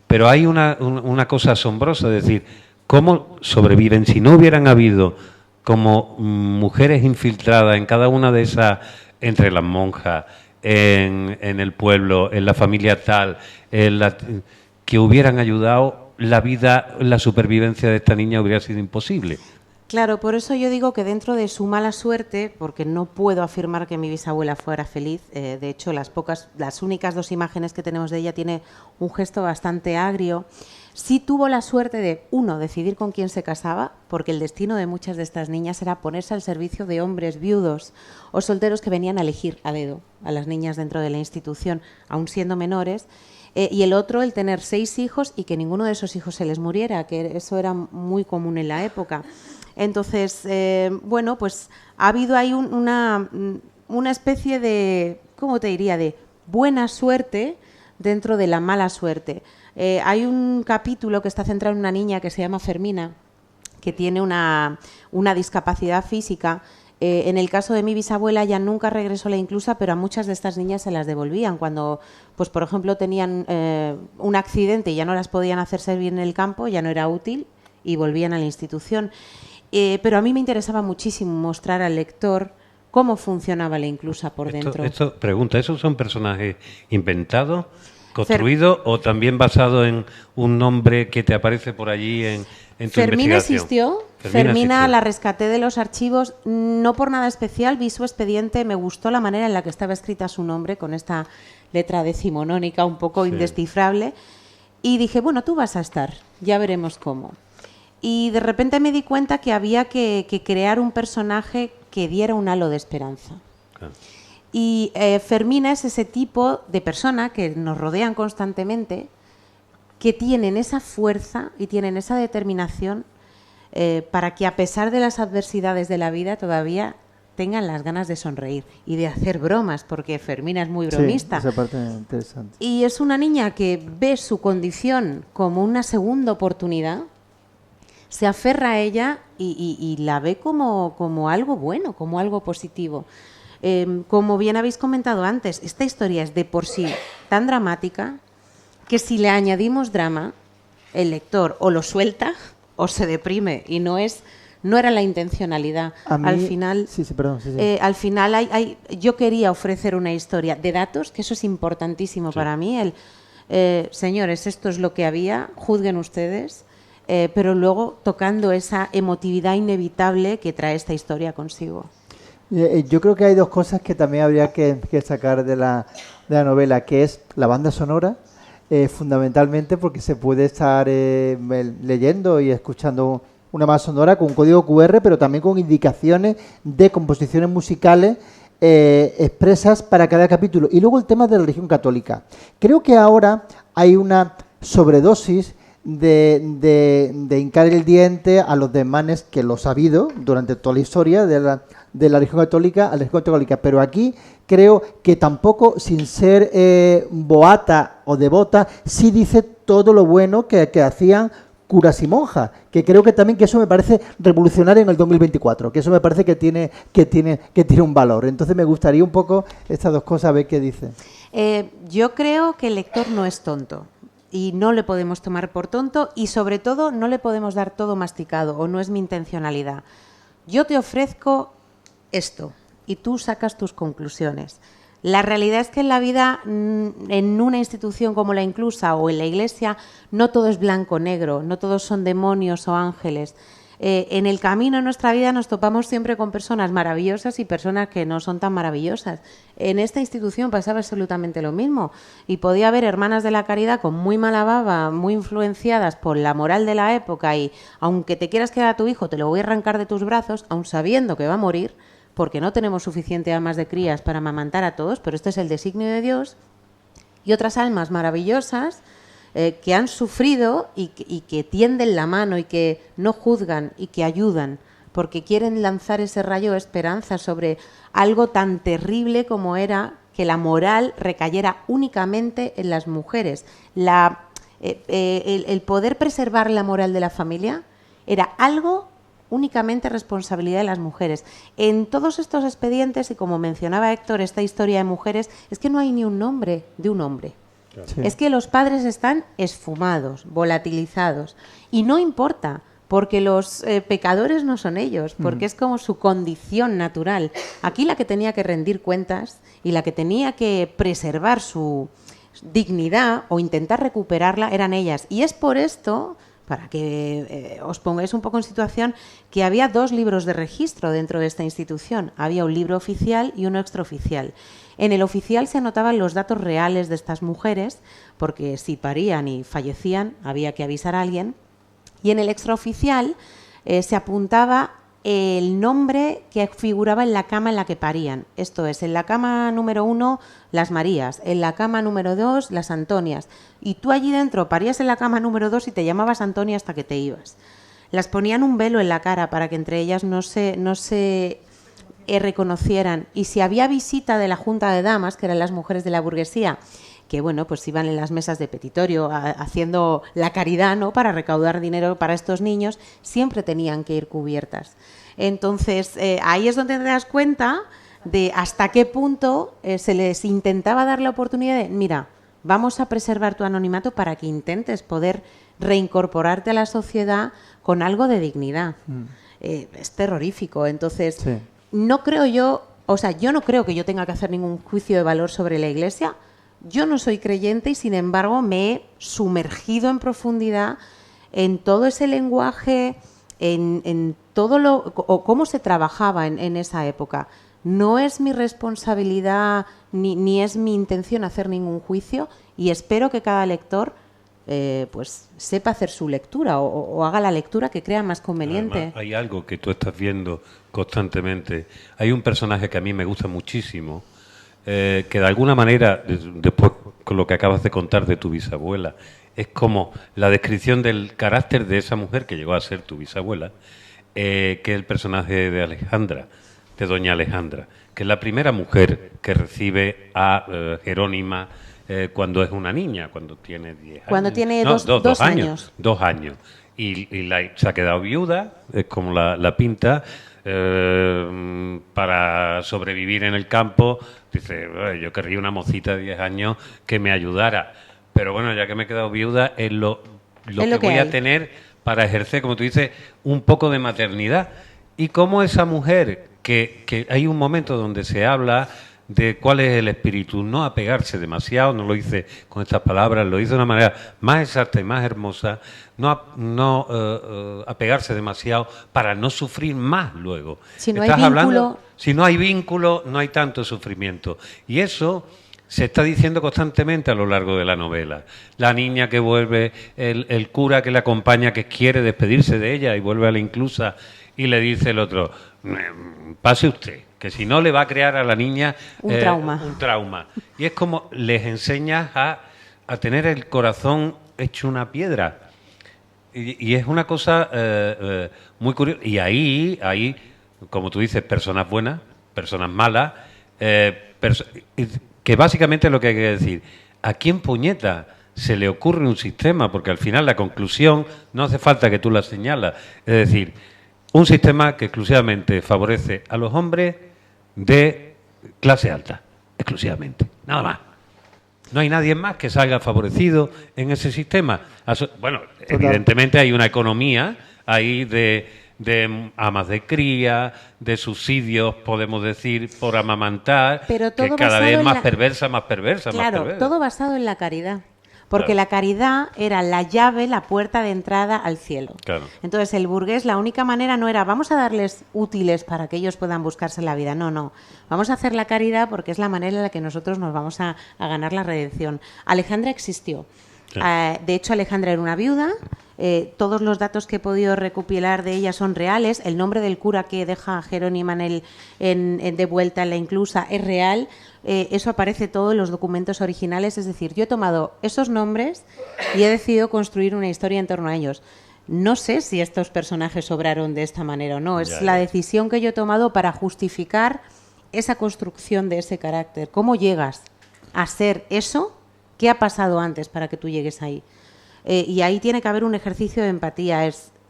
pero hay una cosa asombrosa, es decir, ¿cómo sobreviven? Si no hubieran habido como mujeres infiltradas en cada una de esas, entre las monjas, en el pueblo, en la familia tal, que hubieran ayudado, la vida, la supervivencia de esta niña hubiera sido imposible. Claro, por eso yo digo que dentro de su mala suerte, porque no puedo afirmar que mi bisabuela fuera feliz, de hecho las únicas dos imágenes que tenemos de ella tiene un gesto bastante agrio. Sí tuvo la suerte de, uno, decidir con quién se casaba, porque el destino de muchas de estas niñas era ponerse al servicio de hombres viudos o solteros que venían a elegir a dedo a las niñas dentro de la institución, aún siendo menores. Y el otro, el tener 6 hijos y que ninguno de esos hijos se les muriera, que eso era muy común en la época. Entonces, bueno, pues ha habido ahí una especie de, ¿cómo te diría?, de buena suerte dentro de la mala suerte. Hay un capítulo que está centrado en una niña que se llama Fermina, que tiene una discapacidad física. En el caso de mi bisabuela, ya nunca regresó la inclusa, pero a muchas de estas niñas se las devolvían cuando, pues por ejemplo, tenían un accidente y ya no las podían hacer servir en el campo, ya no era útil y volvían a la institución. Pero a mí me interesaba muchísimo mostrar al lector cómo funcionaba la inclusa por dentro. Pregunta, ¿esos son personajes inventados, construidos o también basados en un nombre que te aparece por allí en tu Fermina investigación? Fermina la rescaté de los archivos, no por nada especial, vi su expediente, me gustó la manera en la que estaba escrita su nombre, con esta letra decimonónica un poco indescifrable, y dije, bueno, tú vas a estar, ya veremos cómo. Y de repente me di cuenta que había que crear un personaje que diera un halo de esperanza. Claro. Y Fermina es ese tipo de persona que nos rodean constantemente, que tienen esa fuerza y tienen esa determinación para que a pesar de las adversidades de la vida todavía tengan las ganas de sonreír y de hacer bromas, porque Fermina es muy bromista. Sí, esa parte es interesante. Y es una niña que ve su condición como una segunda oportunidad, se aferra a ella y la ve como algo bueno, como algo positivo. Como bien habéis comentado antes, esta historia es de por sí tan dramática que si le añadimos drama, el lector o lo suelta o se deprime, y no era la intencionalidad. A mí, al final, perdón, sí. al final yo quería ofrecer una historia de datos, que eso es importantísimo para mí. Señores, esto es lo que había, juzguen ustedes, pero luego tocando esa emotividad inevitable que trae esta historia consigo. Yo creo que hay dos cosas que también habría que sacar de la novela, que es la banda sonora, fundamentalmente porque se puede estar leyendo y escuchando una banda sonora con un código QR, pero también con indicaciones de composiciones musicales expresas para cada capítulo. Y luego el tema de la religión católica. Creo que ahora hay una sobredosis de hincar el diente a los desmanes que los ha habido durante toda la historia de la religión católica, pero aquí creo que tampoco, sin ser boata o devota, sí dice todo lo bueno que hacían curas y monjas, que creo que también que eso me parece revolucionario en el 2024, que eso me parece que tiene un valor. Entonces me gustaría un poco estas dos cosas, a ver qué dice. Yo creo que el lector no es tonto. Y no le podemos tomar por tonto, y sobre todo no le podemos dar todo masticado, o no es mi intencionalidad. Yo te ofrezco esto y tú sacas tus conclusiones. La realidad es que en la vida, en una institución como la Inclusa o en la Iglesia, no todo es blanco-negro, no todos son demonios o ángeles. En el camino en nuestra vida nos topamos siempre con personas maravillosas y personas que no son tan maravillosas. En esta institución pasaba absolutamente lo mismo, y podía haber hermanas de la caridad con muy mala baba, muy influenciadas por la moral de la época, y aunque te quieras quedar a tu hijo, te lo voy a arrancar de tus brazos, aun sabiendo que va a morir, porque no tenemos suficiente amas de crías para amamantar a todos, pero este es el designio de Dios. Y otras almas maravillosas que han sufrido y que tienden la mano y que no juzgan y que ayudan, porque quieren lanzar ese rayo de esperanza sobre algo tan terrible como era que la moral recayera únicamente en las mujeres. El poder preservar la moral de la familia era algo únicamente responsabilidad de las mujeres. En todos estos expedientes, y como mencionaba Héctor, esta historia de mujeres, es que no hay ni un nombre de un hombre. Sí. Es que los padres están esfumados, volatilizados, y no importa, porque los pecadores no son ellos, porque es como su condición natural. Aquí la que tenía que rendir cuentas y la que tenía que preservar su dignidad o intentar recuperarla eran ellas. Y es por esto, para que os pongáis un poco en situación, que había dos libros de registro dentro de esta institución. Había un libro oficial y uno extraoficial. En el oficial se anotaban los datos reales de estas mujeres, porque si parían y fallecían había que avisar a alguien. Y en el extraoficial se apuntaba el nombre que figuraba en la cama en la que parían. Esto es, en la cama número 1, las Marías, en la cama número 2, las Antonias. Y tú allí dentro parías en la cama número 2 y te llamabas Antonia hasta que te ibas. Las ponían un velo en la cara para que entre ellas no se reconocieran. Y si había visita de la Junta de Damas, que eran las mujeres de la burguesía, que bueno, pues iban en las mesas de petitorio haciendo la caridad, ¿no?, para recaudar dinero para estos niños, siempre tenían que ir cubiertas. Entonces, ahí es donde te das cuenta de hasta qué punto se les intentaba dar la oportunidad de, mira, vamos a preservar tu anonimato para que intentes poder reincorporarte a la sociedad con algo de dignidad. Es terrorífico. Entonces, sí. No creo yo, o sea, yo no creo que yo tenga que hacer ningún juicio de valor sobre la Iglesia. Yo no soy creyente y, sin embargo, me he sumergido en profundidad en todo ese lenguaje, en todo o cómo se trabajaba en esa época. No es mi responsabilidad ni es mi intención hacer ningún juicio, y espero que cada lector pues sepa hacer su lectura o haga la lectura que crea más conveniente. Además, hay algo que tú estás viendo constantemente. Hay un personaje que a mí me gusta muchísimo, que de alguna manera, después con lo que acabas de contar de tu bisabuela, es como la descripción del carácter de esa mujer que llegó a ser tu bisabuela, que es el personaje de Alejandra, de doña Alejandra, que es la primera mujer que recibe a Jerónima cuando es una niña, cuando tiene 10 años. Cuando tiene dos años. 2 años. Y se ha quedado viuda, es como la pinta, para sobrevivir en el campo. Dice, yo querría una mocita de 10 años que me ayudara. pero bueno, ya que me he quedado viuda, es lo lo que que voy hay. a tener para ejercer, como tú dices, un poco de maternidad. Y cómo esa mujer, que hay un momento donde se habla de cuál es el espíritu, no apegarse demasiado, no lo hice con estas palabras, lo hice de una manera más exacta y más hermosa, no apegarse demasiado para no sufrir más luego. Si no hay Estás hablando, vínculo. si no hay vínculo, no hay tanto sufrimiento. Y eso se está diciendo constantemente a lo largo de la novela. La niña que vuelve, el cura que le acompaña, que quiere despedirse de ella y vuelve a la inclusa y le dice el otro, pase usted, que si no le va a crear a la niña Un trauma. un trauma. Y es como les enseñas a tener el corazón hecho una piedra. Y es una cosa muy curiosa. Y ahí, como tú dices, personas buenas, personas malas, que básicamente es lo que hay que decir. ¿A quién puñeta se le ocurre un sistema? Porque al final la conclusión no hace falta que tú la señalas. Es decir, un sistema que exclusivamente favorece a los hombres de clase alta, exclusivamente, nada más. No hay nadie más que salga favorecido en ese sistema. Bueno, evidentemente hay una economía ahí de amas de cría, de subsidios, podemos decir, por amamantar, Pero todo que cada basado vez en más la- perversa, más perversa, más Claro, perversa. todo basado en la caridad. Porque Claro. la caridad era la llave, la puerta de entrada al cielo. Claro. Entonces el burgués, la única manera no era vamos a darles útiles para que ellos puedan buscarse la vida. No. Vamos a hacer la caridad porque es la manera en la que nosotros nos vamos a ganar la redención. Alejandra existió. Sí. De hecho, Alejandra era una viuda. Todos los datos que he podido recopilar de ella son reales. El nombre del cura que deja Jerónima de vuelta en la inclusa es real. Eso aparece todo en los documentos originales. Es decir, yo he tomado esos nombres y he decidido construir una historia en torno a ellos. No sé si estos personajes obraron de esta manera o no. Es Ya, la ya. decisión que yo he tomado para justificar esa construcción de ese carácter. ¿Cómo llegas a ser eso? ¿Qué ha pasado antes para que tú llegues ahí? Y ahí tiene que haber un ejercicio de empatía.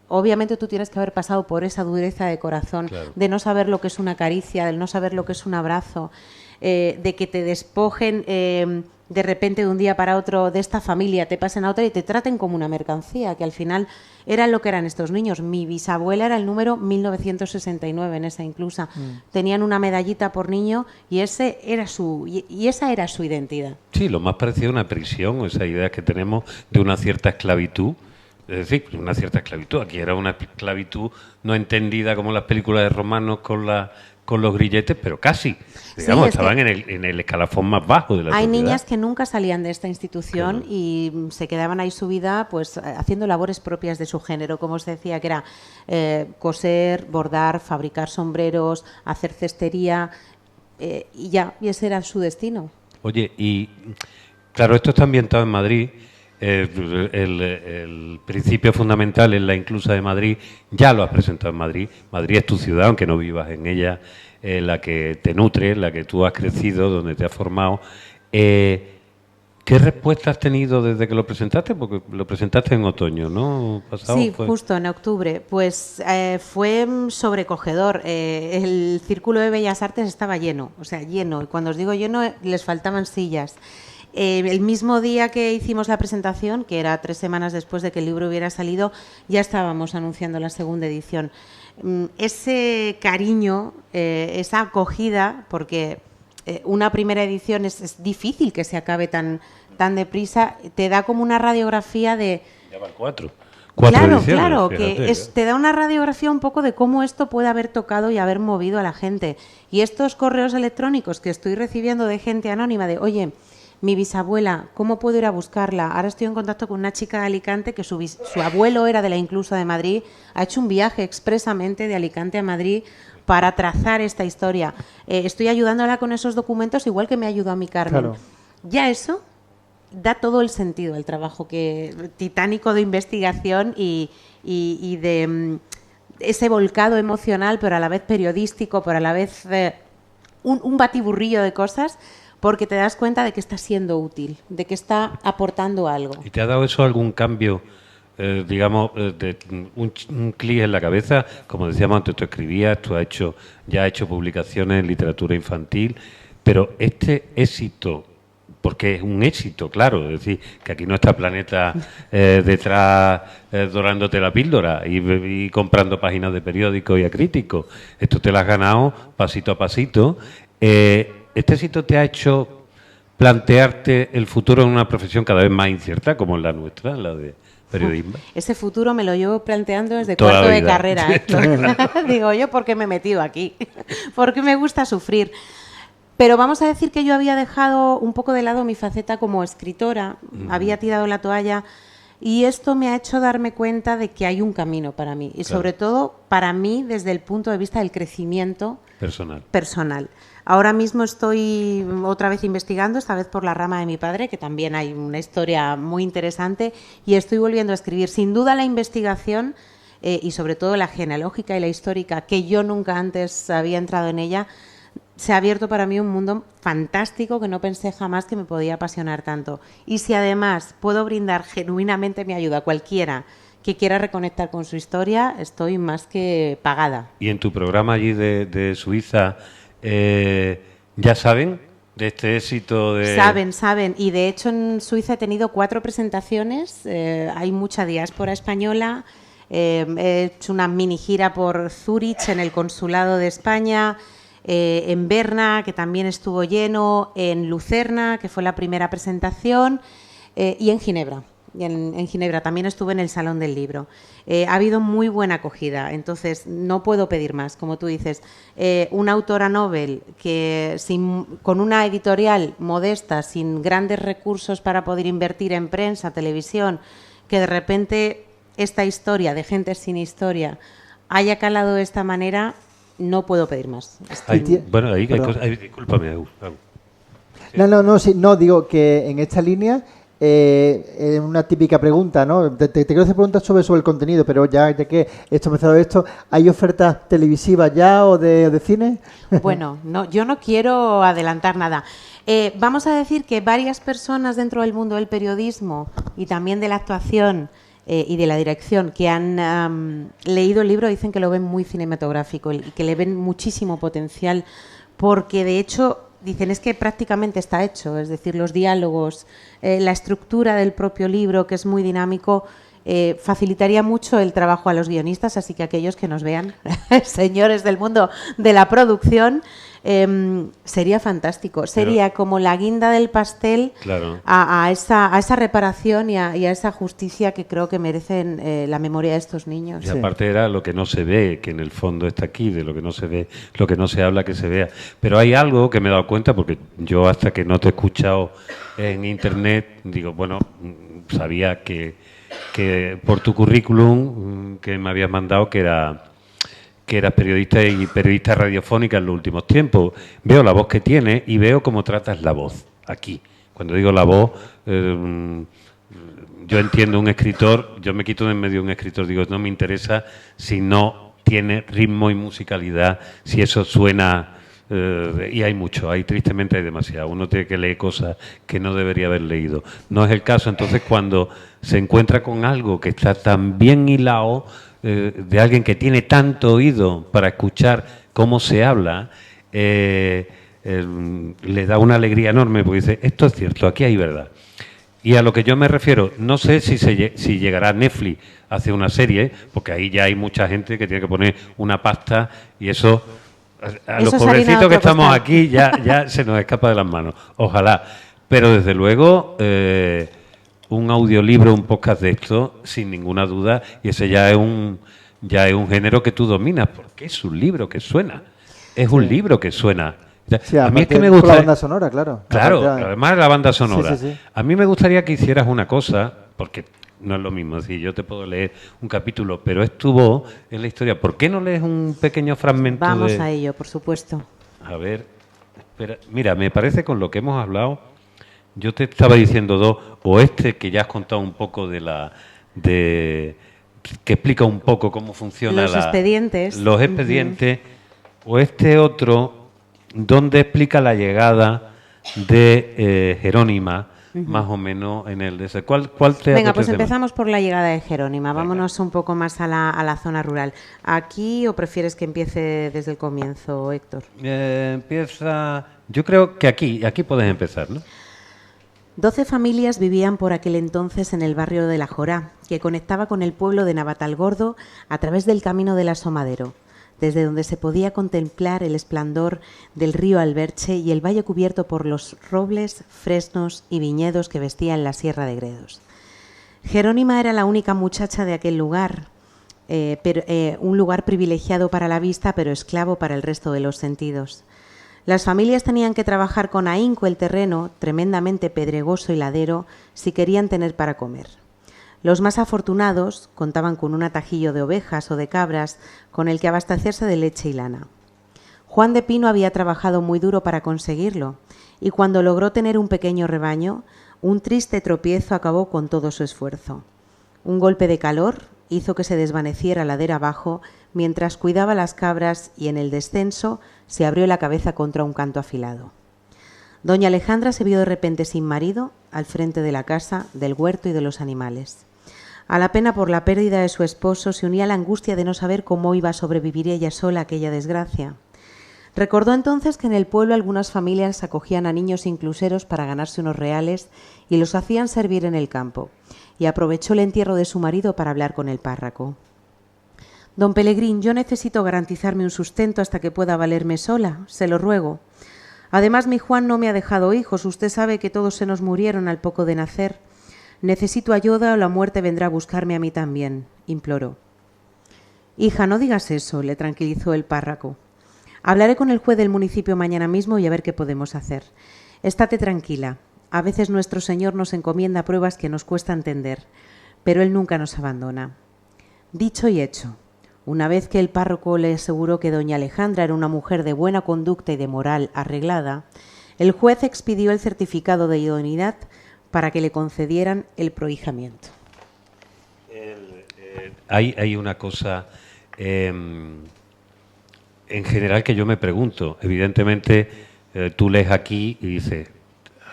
Obviamente tú tienes que haber pasado por esa dureza de corazón, Claro. de no saber lo que es una caricia, de no saber lo que es un abrazo, de que te despojen de repente de un día para otro de esta familia, te pasen a otra y te traten como una mercancía, que al final era lo que eran estos niños. Mi bisabuela era el número 1969 en esa inclusa. Tenían una medallita por niño y esa era su identidad. Sí, lo más parecido a una prisión, esa idea que tenemos de una cierta esclavitud. Es decir, una cierta esclavitud. Aquí era una esclavitud no entendida como las películas de romanos con los grilletes, pero casi. Digamos, es que estaban en el escalafón más bajo de la hay sociedad. niñas que nunca salían de esta institución Claro. y se quedaban ahí su vida pues haciendo labores propias de su género, como os decía, que era coser, bordar, fabricar sombreros, hacer cestería y ese era su destino. Oye, y claro, esto está ambientado en Madrid. El principio fundamental es la inclusa de Madrid. Ya lo has presentado en Madrid. Madrid es tu ciudad, aunque no vivas en ella, la que te nutre, la que tú has crecido, donde te has formado. ¿Qué respuesta has tenido desde que lo presentaste? Porque lo presentaste en otoño, ¿no? Pasado Sí, fue. justo en octubre. Pues fue sobrecogedor. El Círculo de Bellas Artes estaba lleno, o sea, lleno. Y cuando os digo lleno, les faltaban sillas. El mismo día que hicimos la presentación, que era 3 semanas después de que el libro hubiera salido, ya estábamos anunciando la segunda edición. Ese cariño, esa acogida, porque una primera edición es difícil que se acabe tan deprisa, te da como una radiografía de... Ya van 4. Claro, ediciones, claro, fíjate, que te da una radiografía un poco de cómo esto puede haber tocado y haber movido a la gente. Y estos correos electrónicos que estoy recibiendo de gente anónima de, oye, mi bisabuela, ¿cómo puedo ir a buscarla? Ahora estoy en contacto con una chica de Alicante que su abuelo era de la Inclusa de Madrid, ha hecho un viaje expresamente de Alicante a Madrid para trazar esta historia. Estoy ayudándola con esos documentos igual que me ayudó a mi Carmen. Claro. Ya eso da todo el sentido al trabajo titánico de investigación y de ese volcado emocional, pero a la vez periodístico, pero a la vez un batiburrillo de cosas, porque te das cuenta de que está siendo útil, de que está aportando algo. ¿Y te ha dado eso algún cambio, digamos, de un clic en la cabeza? Como decíamos antes, tú escribías, ya has hecho publicaciones en literatura infantil, pero este éxito porque es un éxito, claro. Es decir, que aquí no está Planeta detrás dorándote la píldora y comprando páginas de periódicos y acríticos. Esto te lo has ganado pasito a pasito. ¿Este éxito te ha hecho plantearte el futuro en una profesión cada vez más incierta, como es la nuestra, la de periodismo? Ese futuro me lo llevo planteando desde Toda cuarto la de vida. carrera, Héctor. Digo yo, ¿por qué me he metido aquí? Porque me gusta sufrir. Pero vamos a decir que yo había dejado un poco de lado mi faceta como escritora, había tirado la toalla, y esto me ha hecho darme cuenta de que hay un camino para mí, y sobre todo para mí desde el punto de vista del crecimiento personal. Ahora mismo estoy otra vez investigando, esta vez por la rama de mi padre, que también hay una historia muy interesante, y estoy volviendo a escribir. Sin duda la investigación y sobre todo la genealógica y la histórica, que yo nunca antes había entrado en ella, se ha abierto para mí un mundo fantástico que no pensé jamás que me podía apasionar tanto. Y si además puedo brindar genuinamente mi ayuda a cualquiera que quiera reconectar con su historia, estoy más que pagada. Y en tu programa allí de Suiza, ¿ya saben de este éxito? Saben. Y de hecho en Suiza he tenido 4 presentaciones. Hay mucha diáspora española. He hecho una mini gira por Zúrich, en el Consulado de España, en Berna, que también estuvo lleno, en Lucerna, que fue la primera presentación, y en Ginebra. En Ginebra también estuve en el Salón del Libro. Ha habido muy buena acogida, entonces no puedo pedir más, como tú dices. Una autora novel que con una editorial modesta, sin grandes recursos para poder invertir en prensa, televisión, que de repente esta historia de gente sin historia haya calado de esta manera, no puedo pedir más. Bueno, ahí hay cosas. Discúlpame, No, digo que en esta línea, una típica pregunta, ¿no? Te quiero hacer preguntas sobre el contenido, pero ya que esto me ha esto, ¿hay ofertas televisivas ya o de cine? Bueno, no, yo no quiero adelantar nada. Vamos a decir que varias personas dentro del mundo del periodismo y también de la actuación y de la dirección que han leído el libro dicen que lo ven muy cinematográfico y que le ven muchísimo potencial, porque de hecho dicen es que prácticamente está hecho, es decir, los diálogos, la estructura del propio libro, que es muy dinámico, facilitaría mucho el trabajo a los guionistas, así que aquellos que nos vean, señores del mundo de la producción, sería fantástico. Sería como la guinda del pastel, claro, a esa reparación y a esa justicia que creo que merecen la memoria de estos niños. Y aparte era lo que no se ve, que en el fondo está aquí, de lo que no se ve, lo que no se habla, que se vea. Pero hay algo que me he dado cuenta, porque yo hasta que no te he escuchado en internet, digo, bueno, sabía que por tu currículum que me habías mandado que eras periodista y periodista radiofónica en los últimos tiempos. Veo la voz que tienes y veo cómo tratas la voz aquí. Cuando digo la voz, yo entiendo un escritor, yo me quito de en medio de un escritor, digo, no me interesa si no tiene ritmo y musicalidad, si eso suena, y hay mucho, tristemente hay demasiado. Uno tiene que leer cosas que no debería haber leído. No es el caso, entonces cuando se encuentra con algo que está tan bien hilado, de alguien que tiene tanto oído para escuchar cómo se habla, le da una alegría enorme, porque dice, esto es cierto, aquí hay verdad. Y a lo que yo me refiero, no sé si llegará Netflix a hacer una serie, porque ahí ya hay mucha gente que tiene que poner una pasta y eso a los pobrecitos que estamos aquí ya se nos escapa de las manos. Ojalá. Pero desde luego un audiolibro, un podcast de esto, sin ninguna duda, y ese ya es un género que tú dominas, porque es un libro que suena. Es un libro que suena. Sí, a mí es que me gusta la banda sonora, claro. Claro, además la banda sonora. Sí. A mí me gustaría que hicieras una cosa, porque no es lo mismo, es decir, yo te puedo leer un capítulo, pero es tu voz, es la historia. ¿Por qué no lees un pequeño fragmento? Vamos a ello, por supuesto. A ver, espera. Mira, me parece con lo que hemos hablado, yo te estaba diciendo dos, o que ya has contado un poco que explica un poco cómo funciona los expedientes. Los expedientes, o otro, donde explica la llegada de Jerónima, más o menos en el de ¿Cuál te Venga, pues apetece empezamos por la llegada de Jerónima. Vámonos un poco más a la zona rural. ¿Aquí o prefieres que empiece desde el comienzo, Héctor? Empieza. Yo creo que aquí puedes empezar, ¿no? 12 familias vivían por aquel entonces en el barrio de La Jorá, que conectaba con el pueblo de Navatalgordo a través del camino del Asomadero, desde donde se podía contemplar el esplendor del río Alberche y el valle cubierto por los robles, fresnos y viñedos que vestían la Sierra de Gredos. Jerónima era la única muchacha de aquel lugar, un lugar privilegiado para la vista, pero esclavo para el resto de los sentidos. Las familias tenían que trabajar con ahínco el terreno, tremendamente pedregoso y ladero, si querían tener para comer. Los más afortunados contaban con un atajillo de ovejas o de cabras con el que abastecerse de leche y lana. Juan de Pino había trabajado muy duro para conseguirlo, y cuando logró tener un pequeño rebaño, un triste tropiezo acabó con todo su esfuerzo. Un golpe de calor hizo que se desvaneciera ladera abajo mientras cuidaba las cabras y en el descenso se abrió la cabeza contra un canto afilado. Doña Alejandra se vio de repente sin marido al frente de la casa, del huerto y de los animales. A la pena por la pérdida de su esposo se unía la angustia de no saber cómo iba a sobrevivir ella sola aquella desgracia. Recordó entonces que en el pueblo algunas familias acogían a niños incluseros para ganarse unos reales y los hacían servir en el campo, y aprovechó el entierro de su marido para hablar con el párroco. Don Pelegrín, yo necesito garantizarme un sustento hasta que pueda valerme sola, se lo ruego. Además, mi Juan no me ha dejado hijos, usted sabe que todos se nos murieron al poco de nacer. Necesito ayuda o la muerte vendrá a buscarme a mí también, imploró. Hija, no digas eso, le tranquilizó el párroco. Hablaré con el juez del municipio mañana mismo y a ver qué podemos hacer. Estate tranquila. A veces nuestro Señor nos encomienda pruebas que nos cuesta entender, pero Él nunca nos abandona. Dicho y hecho. Una vez que el párroco le aseguró que doña Alejandra era una mujer de buena conducta y de moral arreglada, el juez expidió el certificado de idoneidad para que le concedieran el prohijamiento. Hay una cosa en general que yo me pregunto. Evidentemente, tú lees aquí y dices,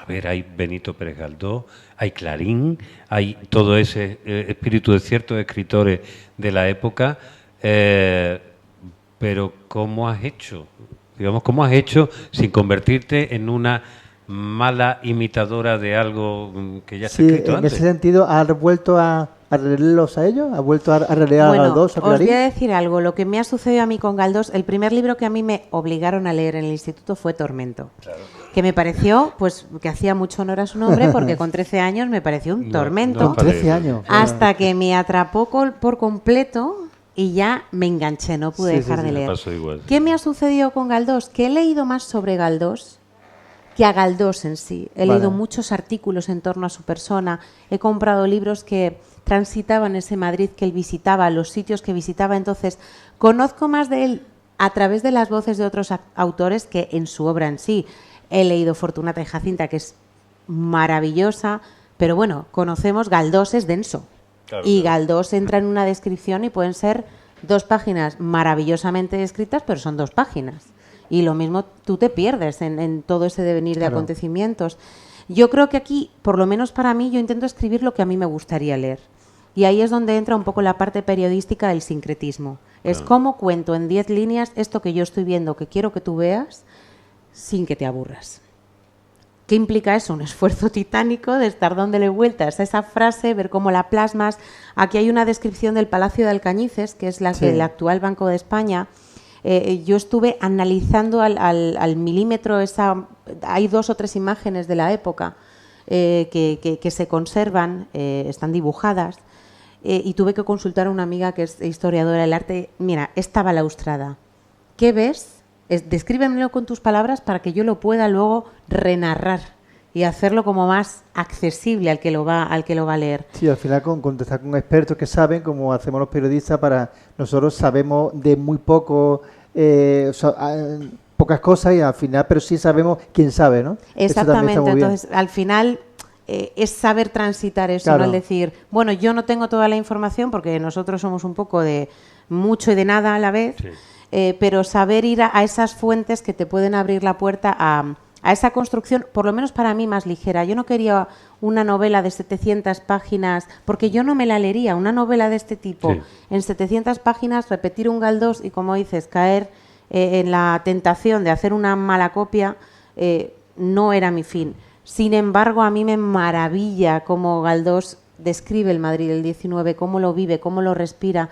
a ver, hay Benito Pérez Galdós, hay Clarín, hay todo ese espíritu de ciertos escritores de la época. Pero ¿cómo has hecho? Digamos, ¿cómo has hecho sin convertirte en una mala imitadora de algo que ya se ha escrito antes? En ese sentido, ¿has vuelto a releerlos a ellos? ¿Has vuelto a releer a Galdós, a Clarín? Os voy a decir algo. Lo que me ha sucedido a mí con Galdós, el primer libro que a mí me obligaron a leer en el instituto fue Tormento. Claro. Que me pareció, pues, que hacía mucho honor a su nombre, porque con 13 años me pareció un tormento. Con 13 años. Hasta que me atrapó por completo. Y ya me enganché, no pude dejar de leer. ¿Qué me ha sucedido con Galdós? Que he leído más sobre Galdós que a Galdós en sí. He leído muchos artículos en torno a su persona, he comprado libros que transitaban ese Madrid que él visitaba, los sitios que visitaba. Entonces, conozco más de él a través de las voces de otros autores que en su obra en sí. He leído Fortunata y Jacinta, que es maravillosa, pero bueno, conocemos Galdós, es denso. Claro, y Galdós entra en una descripción y pueden ser 2 páginas maravillosamente escritas, pero son 2 páginas. Y lo mismo tú te pierdes en todo ese devenir de acontecimientos. Yo creo que aquí, por lo menos para mí, yo intento escribir lo que a mí me gustaría leer. Y ahí es donde entra un poco la parte periodística del sincretismo. Es cómo cuento en 10 líneas esto que yo estoy viendo, que quiero que tú veas, sin que te aburras. ¿Qué implica eso? Un esfuerzo titánico de estar dándole vueltas a esa frase, ver cómo la plasmas. Aquí hay una descripción del Palacio de Alcañices, que es el actual Banco de España. Yo estuve analizando al milímetro hay 2 o 3 imágenes de la época que se conservan, están dibujadas, y tuve que consultar a una amiga que es historiadora del arte. Mira, esta balaustrada, ¿qué ves? Descríbemelo con tus palabras para que yo lo pueda luego renarrar y hacerlo como más accesible al que lo va a leer. Sí, al final contestar con expertos que saben, como hacemos los periodistas, nosotros sabemos de muy poco, pocas cosas, y al final, pero sí sabemos quién sabe, ¿no? Exactamente, entonces al final es saber transitar eso, claro. ¿No? Es decir, bueno, yo no tengo toda la información porque nosotros somos un poco de mucho y de nada a la vez. Sí. Pero saber ir a esas fuentes que te pueden abrir la puerta a esa construcción, por lo menos para mí, más ligera. Yo no quería una novela de 700 páginas, porque yo no me la leería, una novela de este tipo, en 700 páginas, repetir un Galdós y, como dices, caer en la tentación de hacer una mala copia, no era mi fin. Sin embargo, a mí me maravilla cómo Galdós describe el Madrid del 19, cómo lo vive, cómo lo respira.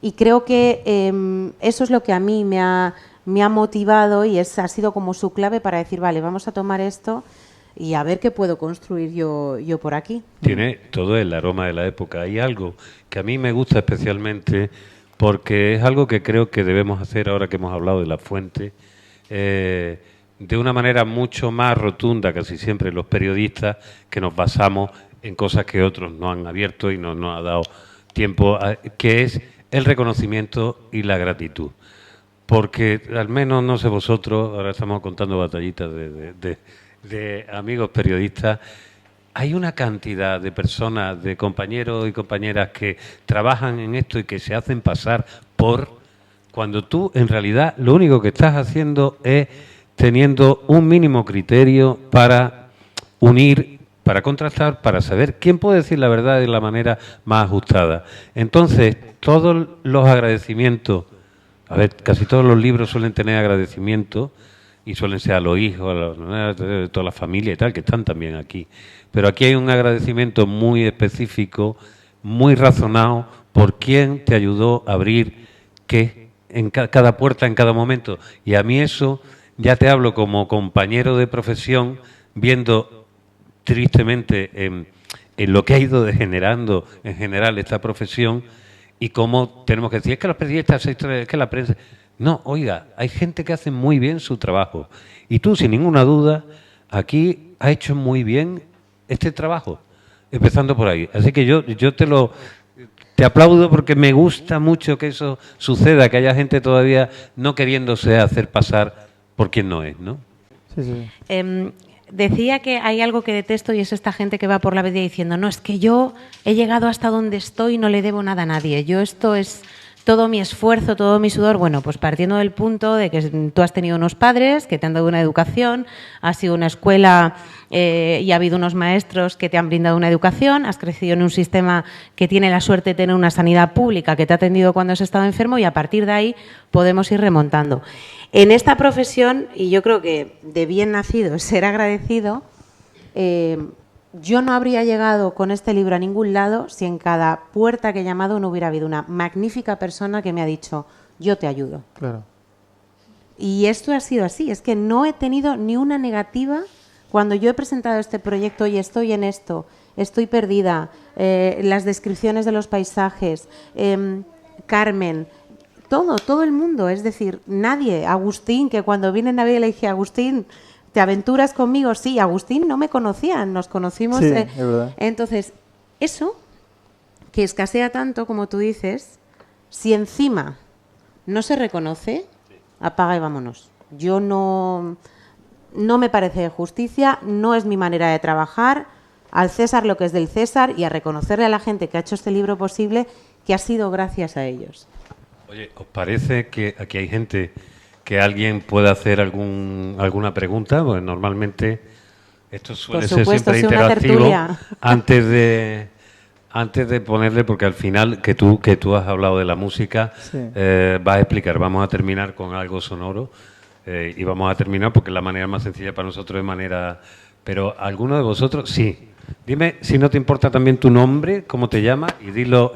Y creo que eso es lo que a mí me ha motivado y ha sido como su clave para decir, vale, vamos a tomar esto y a ver qué puedo construir yo por aquí. Tiene todo el aroma de la época. Hay algo que a mí me gusta especialmente porque es algo que creo que debemos hacer ahora que hemos hablado de la fuente, de una manera mucho más rotunda, casi siempre los periodistas, que nos basamos en cosas que otros no han abierto y no nos ha dado tiempo, que es el reconocimiento y la gratitud. Porque al menos, no sé vosotros, ahora estamos contando batallitas de amigos periodistas, hay una cantidad de personas, de compañeros y compañeras que trabajan en esto y que se hacen pasar por, cuando tú en realidad lo único que estás haciendo es teniendo un mínimo criterio para unir, para contrastar, para saber quién puede decir la verdad de la manera más ajustada. Entonces, todos los agradecimientos, a ver, casi todos los libros suelen tener agradecimientos y suelen ser a los hijos, a toda la familia y tal, que están también aquí. Pero aquí hay un agradecimiento muy específico, muy razonado, por quién te ayudó a abrir qué en cada puerta en cada momento. Y a mí eso, ya te hablo como compañero de profesión, viendo tristemente en lo que ha ido degenerando en general esta profesión y cómo tenemos que decir, es que los periodistas, es que la prensa... No, oiga, hay gente que hace muy bien su trabajo y tú, sin ninguna duda, aquí has hecho muy bien este trabajo, empezando por ahí. Así que yo te aplaudo porque me gusta mucho que eso suceda, que haya gente todavía no queriéndose hacer pasar por quien no es, ¿no? Sí, sí. Decía que hay algo que detesto y es esta gente que va por la vida diciendo, no, es que yo he llegado hasta donde estoy y no le debo nada a nadie. Yo esto es todo mi esfuerzo, todo mi sudor. Bueno, pues partiendo del punto de que tú has tenido unos padres que te han dado una educación, has sido una escuela y ha habido unos maestros que te han brindado una educación, has crecido en un sistema que tiene la suerte de tener una sanidad pública que te ha atendido cuando has estado enfermo y a partir de ahí podemos ir remontando. En esta profesión, y yo creo que de bien nacido es ser agradecido, yo no habría llegado con este libro a ningún lado si en cada puerta que he llamado no hubiera habido una magnífica persona que me ha dicho, yo te ayudo. Claro. Y esto ha sido así, es que no he tenido ni una negativa cuando yo he presentado este proyecto y estoy en esto, estoy perdida, las descripciones de los paisajes, Carmen, todo el mundo, es decir, nadie, Agustín, que cuando vine en Navidad le dije, Agustín, ¿te aventuras conmigo? Sí, Agustín no me conocía, nos conocimos. Sí, es verdad. Entonces, eso, que escasea tanto, como tú dices, si encima no se reconoce, apaga y vámonos. Yo no me parece de justicia, no es mi manera de trabajar, al César lo que es del César y a reconocerle a la gente que ha hecho este libro posible, que ha sido gracias a ellos. Oye, ¿os parece que aquí hay gente que alguien pueda hacer alguna pregunta? Pues normalmente esto suele ser siempre interactivo antes de ponerle, porque al final que tú has hablado de la música, Sí. vas a explicar. Vamos a terminar con algo sonoro y vamos a terminar porque la manera más sencilla para nosotros es manera... Pero alguno de vosotros, sí. Dime si no te importa también tu nombre, cómo te llamas y dilo.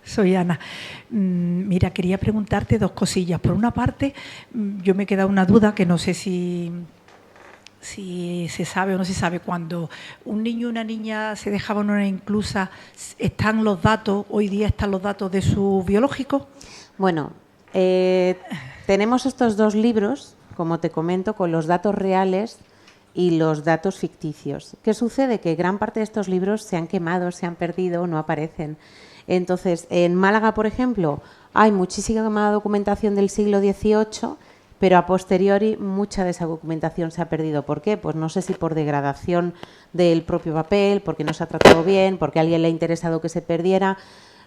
Soy Ana. Mira, quería preguntarte dos cosillas. Por una parte, yo me queda una duda que no sé si se sabe o no se sabe. Cuando un niño o una niña se dejaban una inclusa, ¿están los datos, hoy día están los datos de su biológico? Bueno, tenemos estos dos libros, como te comento, con los datos reales y los datos ficticios. ¿Qué sucede? Que gran parte de estos libros se han quemado, se han perdido, no aparecen. Entonces, en Málaga, por ejemplo, hay muchísima documentación del siglo XVIII, pero a posteriori mucha de esa documentación se ha perdido. ¿Por qué? Pues no sé si por degradación del propio papel, porque no se ha tratado bien, porque a alguien le ha interesado que se perdiera.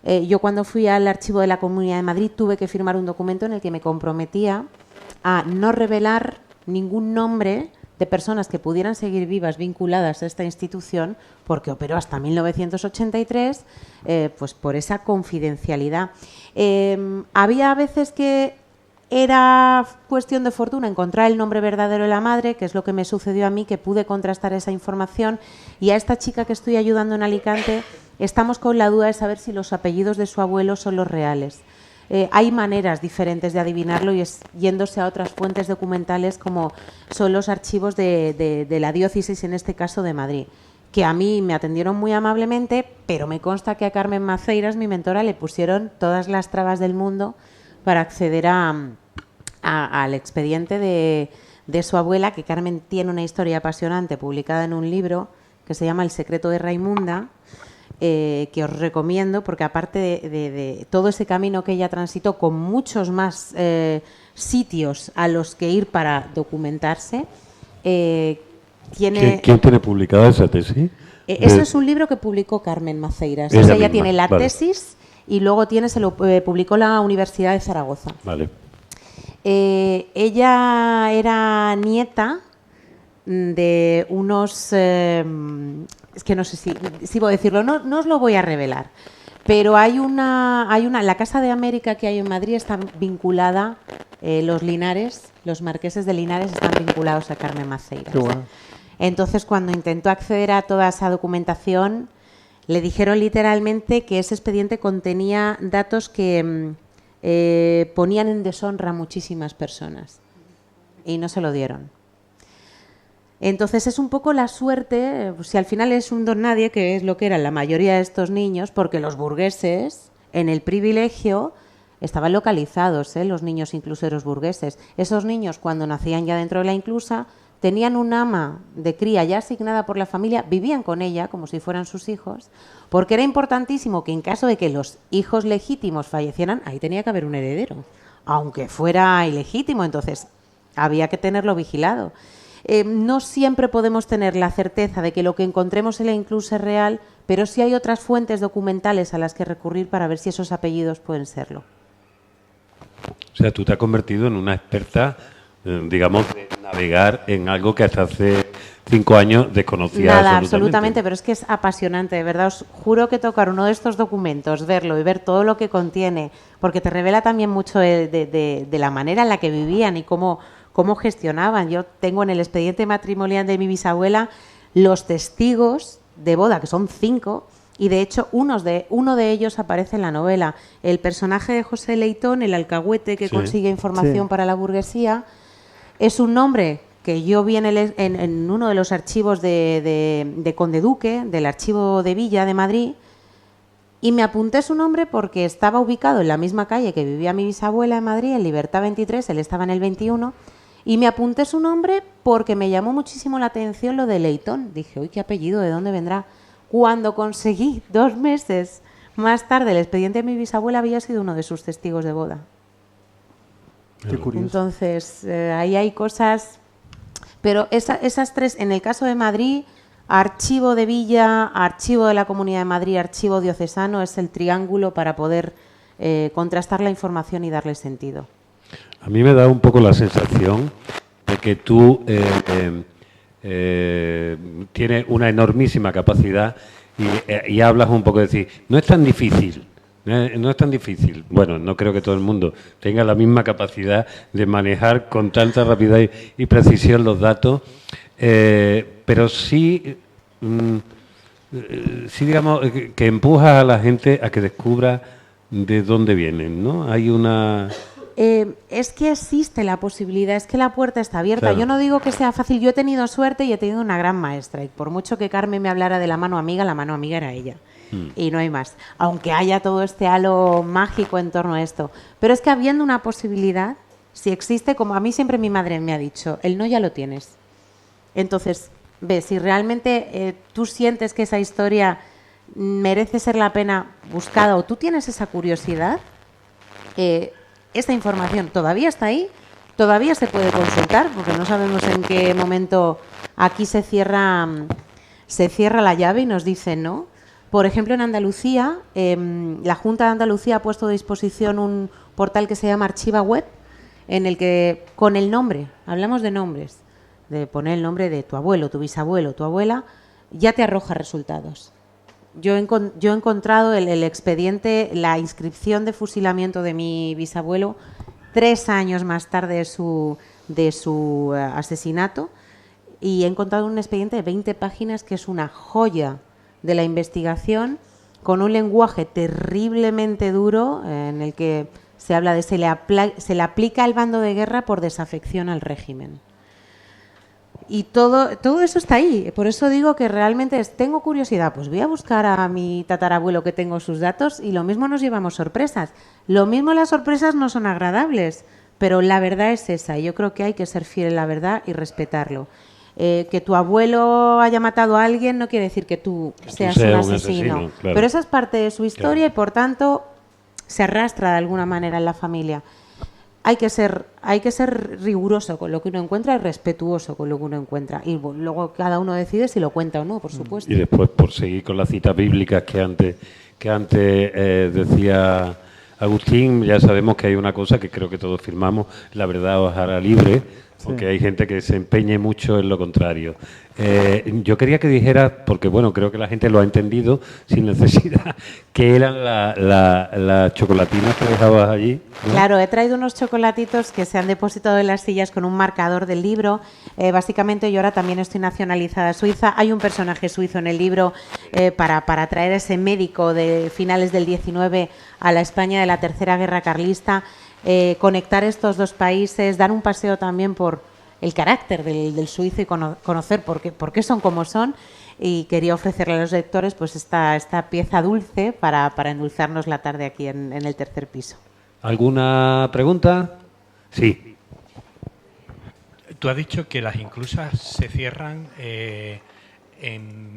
Yo cuando fui al Archivo de la Comunidad de Madrid tuve que firmar un documento en el que me comprometía a no revelar ningún nombre de personas que pudieran seguir vivas vinculadas a esta institución, porque operó hasta 1983, pues por esa confidencialidad. Había veces que Era cuestión de fortuna encontrar el nombre verdadero de la madre, que es lo que me sucedió a mí, que pude contrastar esa información, y a esta chica que estoy ayudando en Alicante estamos con la duda de saber si los apellidos de su abuelo son los reales. Hay maneras diferentes de adivinarlo y es yéndose a otras fuentes documentales como son los archivos de la diócesis, en este caso de Madrid, que a mí me atendieron muy amablemente, pero me consta que a Carmen Maceiras, mi mentora, le pusieron todas las trabas del mundo para acceder al expediente de su abuela, que Carmen tiene una historia apasionante publicada en un libro que se llama El secreto de Raimunda, que os recomiendo, porque aparte de todo ese camino que ella transitó, con muchos más sitios a los que ir para documentarse, tiene... ¿Quién tiene publicada esa tesis? Ese es un libro que publicó Carmen Maceiras. Ella Ella misma, tiene la vale. tesis y luego se lo publicó la Universidad de Zaragoza. Vale. Ella era nieta de unos... es que no sé si puedo decirlo, no os lo voy a revelar, pero la Casa de América que hay en Madrid está vinculada, los Linares, los marqueses de Linares están vinculados a Carmen Maceiras. Qué bueno. Entonces, cuando intentó acceder a toda esa documentación, le dijeron literalmente que ese expediente contenía datos que ponían en deshonra a muchísimas personas y no se lo dieron. Entonces es un poco la suerte, si al final es un don nadie, que es lo que eran la mayoría de estos niños, porque los burgueses, en el privilegio, estaban localizados, los niños incluseros burgueses. Esos niños, cuando nacían ya dentro de la inclusa, tenían un ama de cría ya asignada por la familia, vivían con ella como si fueran sus hijos, porque era importantísimo que en caso de que los hijos legítimos fallecieran, ahí tenía que haber un heredero, aunque fuera ilegítimo, entonces había que tenerlo vigilado. No siempre podemos tener la certeza de que lo que encontremos en la inclusa es real, pero sí hay otras fuentes documentales a las que recurrir para ver si esos apellidos pueden serlo. O sea, tú te has convertido en una experta, digamos, de navegar en algo que hasta hace 5 años desconocía Nada, absolutamente, pero es que es apasionante, de verdad. Os juro que tocar uno de estos documentos, verlo y ver todo lo que contiene, porque te revela también mucho de la manera en la que vivían y cómo gestionaban. Yo tengo en el expediente matrimonial de mi bisabuela los testigos de boda, que son 5, y de hecho uno de ellos aparece en la novela. El personaje de José Leitón, el alcahuete que consigue información para la burguesía, es un nombre que yo vi en uno de los archivos de Conde Duque, del archivo de Villa de Madrid, y me apunté su nombre porque estaba ubicado en la misma calle que vivía mi bisabuela en Madrid, en Libertad 23, él estaba en el 21, y me apunté su nombre porque me llamó muchísimo la atención lo de Leitón. Dije, uy, qué apellido, ¿de dónde vendrá? Cuando conseguí 2 meses más tarde el expediente de mi bisabuela, había sido uno de sus testigos de boda. Qué curioso. Entonces, ahí hay cosas... Pero esas 3, en el caso de Madrid, archivo de Villa, archivo de la Comunidad de Madrid, archivo diocesano, es el triángulo para poder contrastar la información y darle sentido. A mí me da un poco la sensación de que tú tienes una enormísima capacidad y hablas un poco de decir, no es tan difícil. No es tan difícil. Bueno, no creo que todo el mundo tenga la misma capacidad de manejar con tanta rapidez y precisión los datos, pero sí, digamos, que empujas a la gente a que descubra de dónde vienen, ¿no? Hay una... Es que existe la posibilidad, es que la puerta está abierta. Claro. Yo no digo que sea fácil, yo he tenido suerte y he tenido una gran maestra, y por mucho que Carmen me hablara de la mano amiga era ella. Y no hay más, aunque haya todo este halo mágico en torno a esto. Pero es que habiendo una posibilidad, si existe, como a mí siempre mi madre me ha dicho, el no ya lo tienes. Entonces, ve, si realmente tú sientes que esa historia merece ser la pena buscada o tú tienes esa curiosidad, esta información todavía está ahí, todavía se puede consultar, porque no sabemos en qué momento aquí se cierra la llave y nos dicen no. Por ejemplo, en Andalucía, la Junta de Andalucía ha puesto a disposición un portal que se llama Archiva Web, en el que con el nombre, hablamos de nombres, de poner el nombre de tu abuelo, tu bisabuelo, tu abuela, ya te arroja resultados. Yo he encontrado el expediente, la inscripción de fusilamiento de mi bisabuelo 3 años más tarde de su asesinato, y he encontrado un expediente de 20 páginas que es una joya de la investigación, con un lenguaje terriblemente duro en el que se habla de se le aplica al bando de guerra por desafección al régimen. Y todo eso está ahí. Por eso digo que realmente tengo curiosidad, pues voy a buscar a mi tatarabuelo que tengo sus datos, y lo mismo nos llevamos sorpresas. Lo mismo las sorpresas no son agradables, pero la verdad es esa. Y yo creo que hay que ser fiel a la verdad y respetarlo. Que tu abuelo haya matado a alguien no quiere decir que tú seas un asesino. Claro. Pero esa es parte de su historia, Claro. y por tanto se arrastra de alguna manera en la familia. Hay que ser riguroso con lo que uno encuentra y respetuoso con lo que uno encuentra. Y bueno, luego cada uno decide si lo cuenta o no, por supuesto. Y después, por seguir con las citas bíblicas que antes decía Agustín, ya sabemos que hay una cosa que creo que todos firmamos: la verdad os hará libre, porque hay gente que se empeñe mucho en lo contrario. Yo quería que dijeras, porque bueno, creo que la gente lo ha entendido sin necesidad, que eran las chocolatinas que dejabas allí, ¿no? Claro, he traído unos chocolatitos que se han depositado en las sillas con un marcador del libro. Básicamente yo ahora también estoy nacionalizada suiza. Hay un personaje suizo en el libro para traer a ese médico de finales del 19 a la España de la Tercera Guerra Carlista, conectar estos dos países, dar un paseo también por el carácter del suizo y conocer por qué son como son. Y quería ofrecerle a los lectores pues esta pieza dulce para endulzarnos la tarde aquí en el tercer piso. ¿Alguna pregunta? Sí. Tú has dicho que las inclusas se cierran en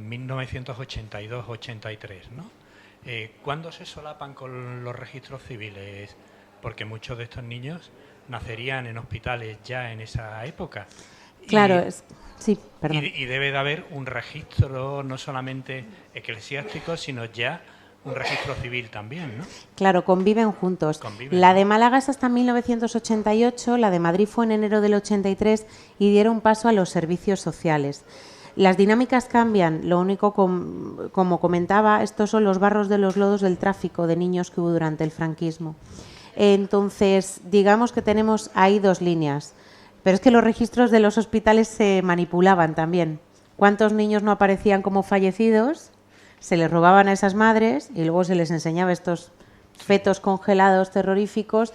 1982-83, ¿no? ¿Cuándo se solapan con los registros civiles? Porque muchos de estos niños nacerían en hospitales ya en esa época. Claro, sí, perdón. Y debe de haber un registro no solamente eclesiástico, sino ya un registro civil también, ¿no? Claro, conviven juntos. La de Málaga es hasta 1988, la de Madrid fue en enero del 83 y dieron paso a los servicios sociales. Las dinámicas cambian, lo único, como comentaba, estos son los barros de los lodos del tráfico de niños que hubo durante el franquismo. Entonces, digamos que tenemos ahí dos líneas, pero es que los registros de los hospitales se manipulaban también. ¿Cuántos niños no aparecían como fallecidos? Se les robaban a esas madres y luego se les enseñaba estos fetos congelados terroríficos.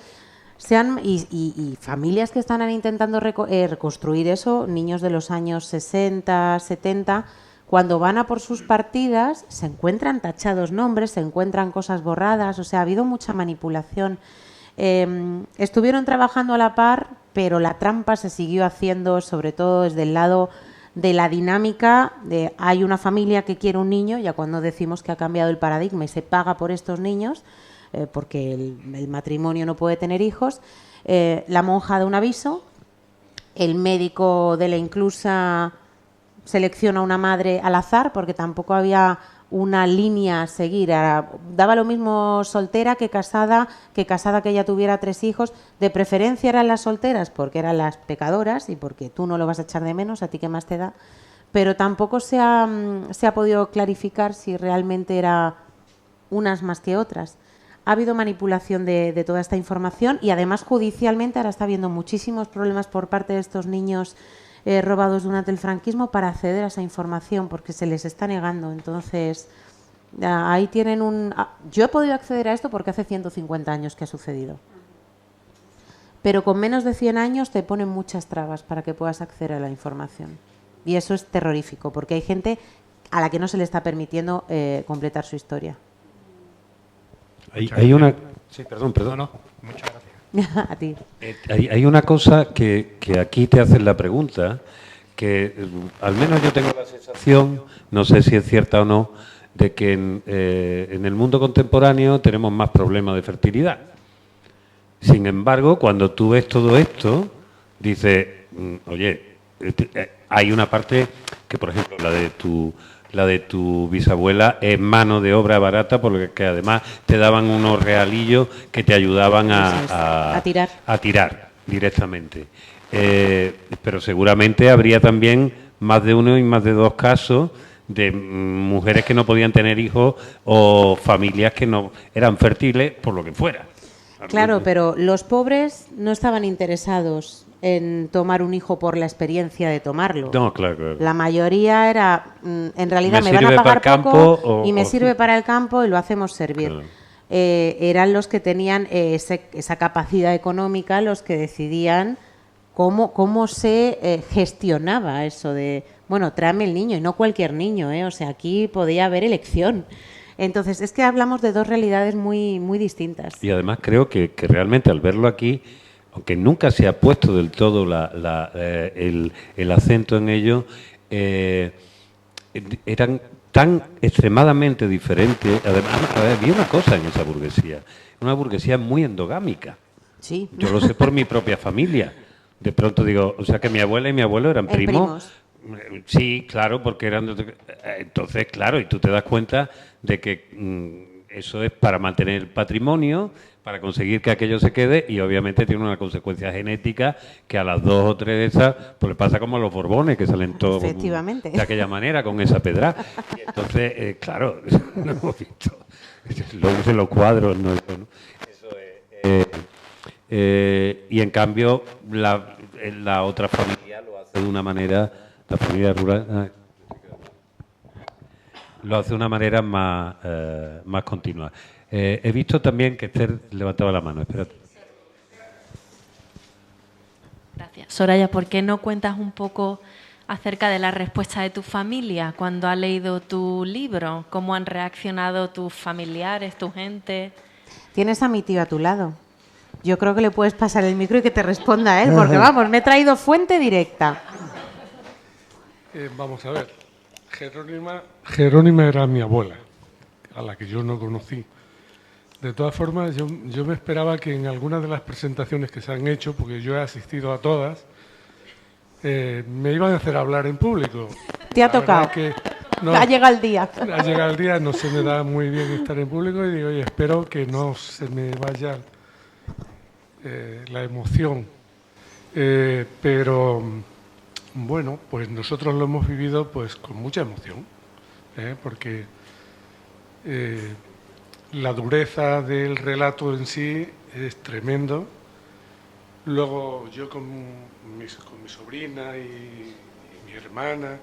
Y familias que están intentando reconstruir eso, niños de los años 60, 70, cuando van a por sus partidas se encuentran tachados nombres, se encuentran cosas borradas, o sea, ha habido mucha manipulación. Estuvieron trabajando a la par, pero la trampa se siguió haciendo, sobre todo desde el lado de la dinámica de hay una familia que quiere un niño, ya cuando decimos que ha cambiado el paradigma y se paga por estos niños, porque el matrimonio no puede tener hijos, la monja da un aviso, el médico de la inclusa selecciona una madre al azar, porque tampoco había una línea a seguir. Daba lo mismo soltera que casada que ella tuviera 3 hijos. De preferencia eran las solteras porque eran las pecadoras y porque tú no lo vas a echar de menos, a ti qué más te da. Pero tampoco se ha podido clarificar si realmente era unas más que otras. Ha habido manipulación de toda esta información y además judicialmente ahora está habiendo muchísimos problemas por parte de estos niños robados durante el franquismo para acceder a esa información porque se les está negando. Entonces, ahí tienen yo he podido acceder a esto porque hace 150 años que ha sucedido. Pero con menos de 100 años te ponen muchas trabas para que puedas acceder a la información. Y eso es terrorífico porque hay gente a la que no se le está permitiendo completar su historia. Hay una... Sí, perdón. No, muchas gracias. A ti. Hay una cosa que aquí te hacen la pregunta, que al menos yo tengo la sensación, no sé si es cierta o no, de que en el mundo contemporáneo tenemos más problemas de fertilidad. Sin embargo, cuando tú ves todo esto, dices, oye, hay una parte que, por ejemplo, la de tu bisabuela es mano de obra barata porque además te daban unos realillos que te ayudaban a tirar directamente. Pero seguramente habría también más de uno y más de 2 casos de mujeres que no podían tener hijos o familias que no eran fértiles por lo que fuera. Claro, pero los pobres no estaban interesados en tomar un hijo por la experiencia de tomarlo. No, claro. La mayoría era, en realidad Me me van a sirve para pagar el poco campo y me o- sirve para el campo y lo hacemos servir. Claro. Eran los que tenían esa capacidad económica, los que decidían cómo se gestionaba eso de, bueno, tráeme el niño, y no cualquier niño, o sea, aquí podía haber elección. Entonces, es que hablamos de dos realidades muy, muy distintas. Y además creo que realmente al verlo aquí, aunque nunca se ha puesto del todo el acento en ello, eran tan extremadamente diferentes. Además, había una cosa en esa burguesía, una burguesía muy endogámica. Sí. Yo lo sé por mi propia familia. De pronto digo, o sea que mi abuela y mi abuelo eran primos. Sí, claro, porque eran... Entonces, claro, y tú te das cuenta de que eso es para mantener el patrimonio, para conseguir que aquello se quede, y obviamente tiene una consecuencia genética que a las 2 o 3 de esas, pues le pasa como a los Borbones, que salen todos Efectivamente. de aquella manera, con esa pedra. Y entonces, claro, lo hemos visto. Lo dicen los cuadros, no eso, ¿no? Eso es... y en cambio, la otra familia lo hace de una manera, la familia rural, lo hace de una manera más continua. He visto también que Esther levantaba la mano, espérate. Gracias. Soraya, ¿por qué no cuentas un poco acerca de la respuesta de tu familia cuando ha leído tu libro? ¿Cómo han reaccionado tus familiares, tu gente? Tienes a mi tío a tu lado. Yo creo que le puedes pasar el micro y que te responda él, porque vamos, me he traído fuente directa. Vamos a ver, Jerónima era mi abuela, a la que yo no conocí. De todas formas, yo me esperaba que en algunas de las presentaciones que se han hecho, porque yo he asistido a todas, me iban a hacer hablar en público. Te ha La verdad tocado. que no, Ha llegado el día. ha llegado el día, no se me da muy bien estar en público y digo, oye, espero que no se me vaya la emoción. Pero bueno, pues nosotros lo hemos vivido pues con mucha emoción, porque la dureza del relato en sí es tremendo. Luego yo con mi sobrina y mi hermana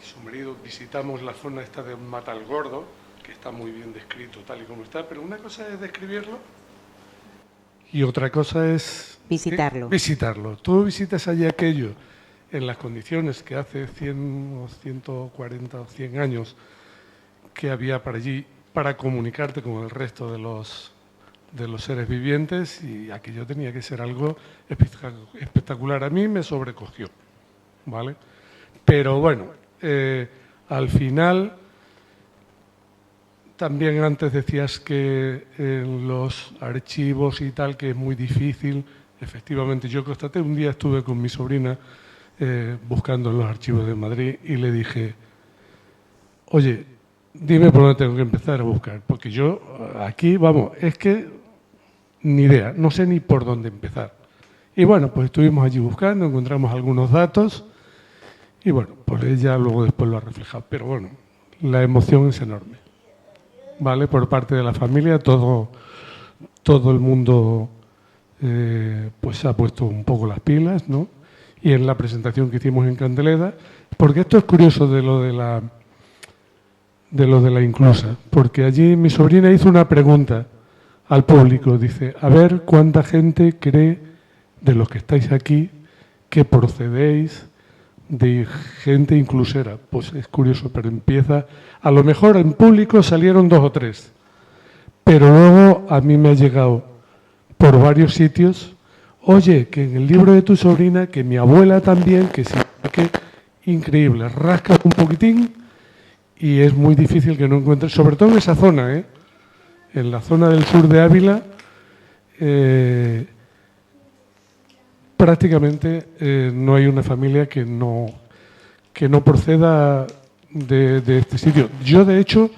y su marido visitamos la zona esta de Matalgordo, que está muy bien descrito tal y como está, pero una cosa es describirlo y otra cosa es Visitarlo. visitarlo. Tú visitas allí aquello en las condiciones que hace 100 o 140 o 100 años que había para allí, para comunicarte con el resto de los seres vivientes, y aquello tenía que ser algo espectacular. A mí me sobrecogió, ¿vale? Pero bueno, al final, también antes decías que en los archivos y tal, que es muy difícil. Efectivamente, yo constaté, un día estuve con mi sobrina buscando en los archivos de Madrid y le dije, oye, dime por dónde tengo que empezar a buscar, porque yo aquí, vamos, es que ni idea, no sé ni por dónde empezar. Y bueno, pues estuvimos allí buscando, encontramos algunos datos y bueno, pues ella luego después lo ha reflejado. Pero bueno, la emoción es enorme, ¿vale? Por parte de la familia, todo el mundo pues se ha puesto un poco las pilas, ¿no? Y en la presentación que hicimos en Candeleda, porque esto es curioso de lo de la inclusa, porque allí mi sobrina hizo una pregunta al público, dice, a ver cuánta gente cree de los que estáis aquí que procedéis de gente inclusera. Pues es curioso, pero empieza, a lo mejor en público salieron 2 o 3, pero luego a mí me ha llegado por varios sitios, oye, que en el libro de tu sobrina, que mi abuela también, que sí, que increíble, rascas un poquitín y es muy difícil que no encuentres, sobre todo en esa zona, en la zona del sur de Ávila, prácticamente no hay una familia que no proceda de este sitio. Yo, de hecho,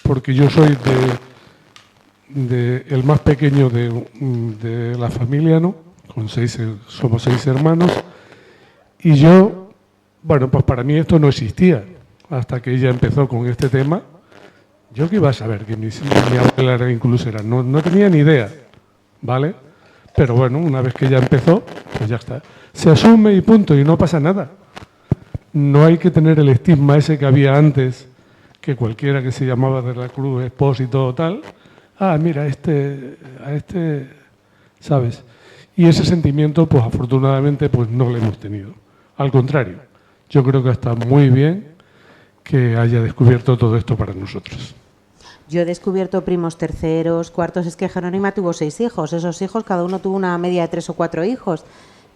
porque yo soy el más pequeño de la familia, ¿no? Somos 6 hermanos, y yo, bueno, pues para mí esto no existía, hasta que ella empezó con este tema Yo que iba a saber que mi abuela era inclusera, no tenía ni idea, ¿vale? Pero bueno, una vez que ya empezó, pues ya está. Se asume y punto, y no pasa nada. No hay que tener el estigma ese que había antes, que cualquiera que se llamaba de la Cruz, Expósito o tal, mira, a este, ¿sabes? Y ese sentimiento, pues afortunadamente, pues no lo hemos tenido. Al contrario, yo creo que está muy bien que haya descubierto todo esto para nosotros. Yo he descubierto primos terceros, cuartos. Es que Jerónima tuvo 6 hijos. Esos hijos, cada uno tuvo una media de 3 o 4 hijos.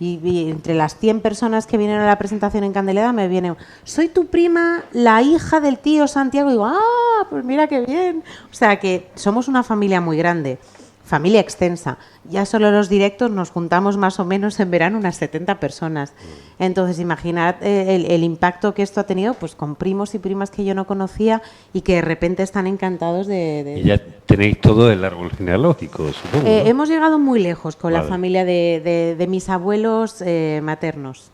Y entre las 100 personas que vinieron a la presentación en Candeleda me viene, soy tu prima, la hija del tío Santiago. Y digo, pues mira qué bien. O sea que somos una familia muy grande, familia extensa. Ya solo los directos nos juntamos más o menos en verano unas 70 personas. Entonces imaginad el impacto que esto ha tenido pues con primos y primas que yo no conocía y que de repente están encantados de... Y ya tenéis todo el árbol genealógico, supongo, ¿no? Hemos llegado muy lejos con Vale. la familia de mis abuelos maternos.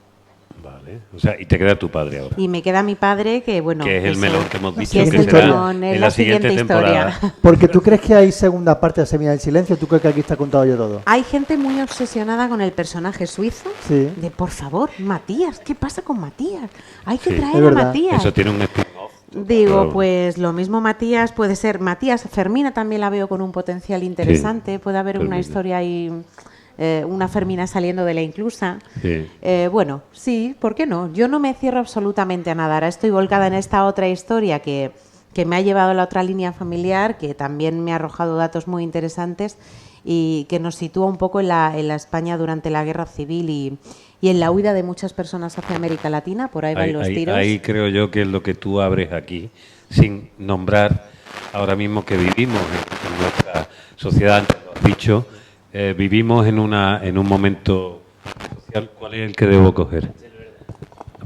Vale. O sea, y te queda tu padre ahora. Y me queda mi padre, que bueno... Que es el eso, melón que hemos dicho que es que el será melón, en es la siguiente historia. temporada. Porque tú crees que hay segunda parte de Semilla del Silencio, ¿tú crees que aquí está contado ya todo? Hay gente muy obsesionada con el personaje suizo. Sí. De, por favor, Matías, ¿qué pasa con Matías? Hay que Sí. traer Es a verdad. Matías. Eso tiene un spin-off. Digo, Pero- pues lo mismo Matías puede ser. Matías, Fermina también la veo con un potencial interesante. Puede haber una Fermina. historia ahí, una Fermina saliendo de la inclusa. Sí. Bueno, sí, ¿por qué no? Yo no me cierro absolutamente a nada. Ahora estoy volcada en esta otra historia que me ha llevado a la otra línea familiar, que también me ha arrojado datos muy interesantes y que nos sitúa un poco en la España durante la Guerra Civil y en la huida de muchas personas hacia América Latina. Por ahí van los tiros. Ahí creo yo que es lo que tú abres aquí, sin nombrar ahora mismo que vivimos en nuestra sociedad, antes lo has dicho, vivimos en un momento social. ¿Cuál es el que debo coger?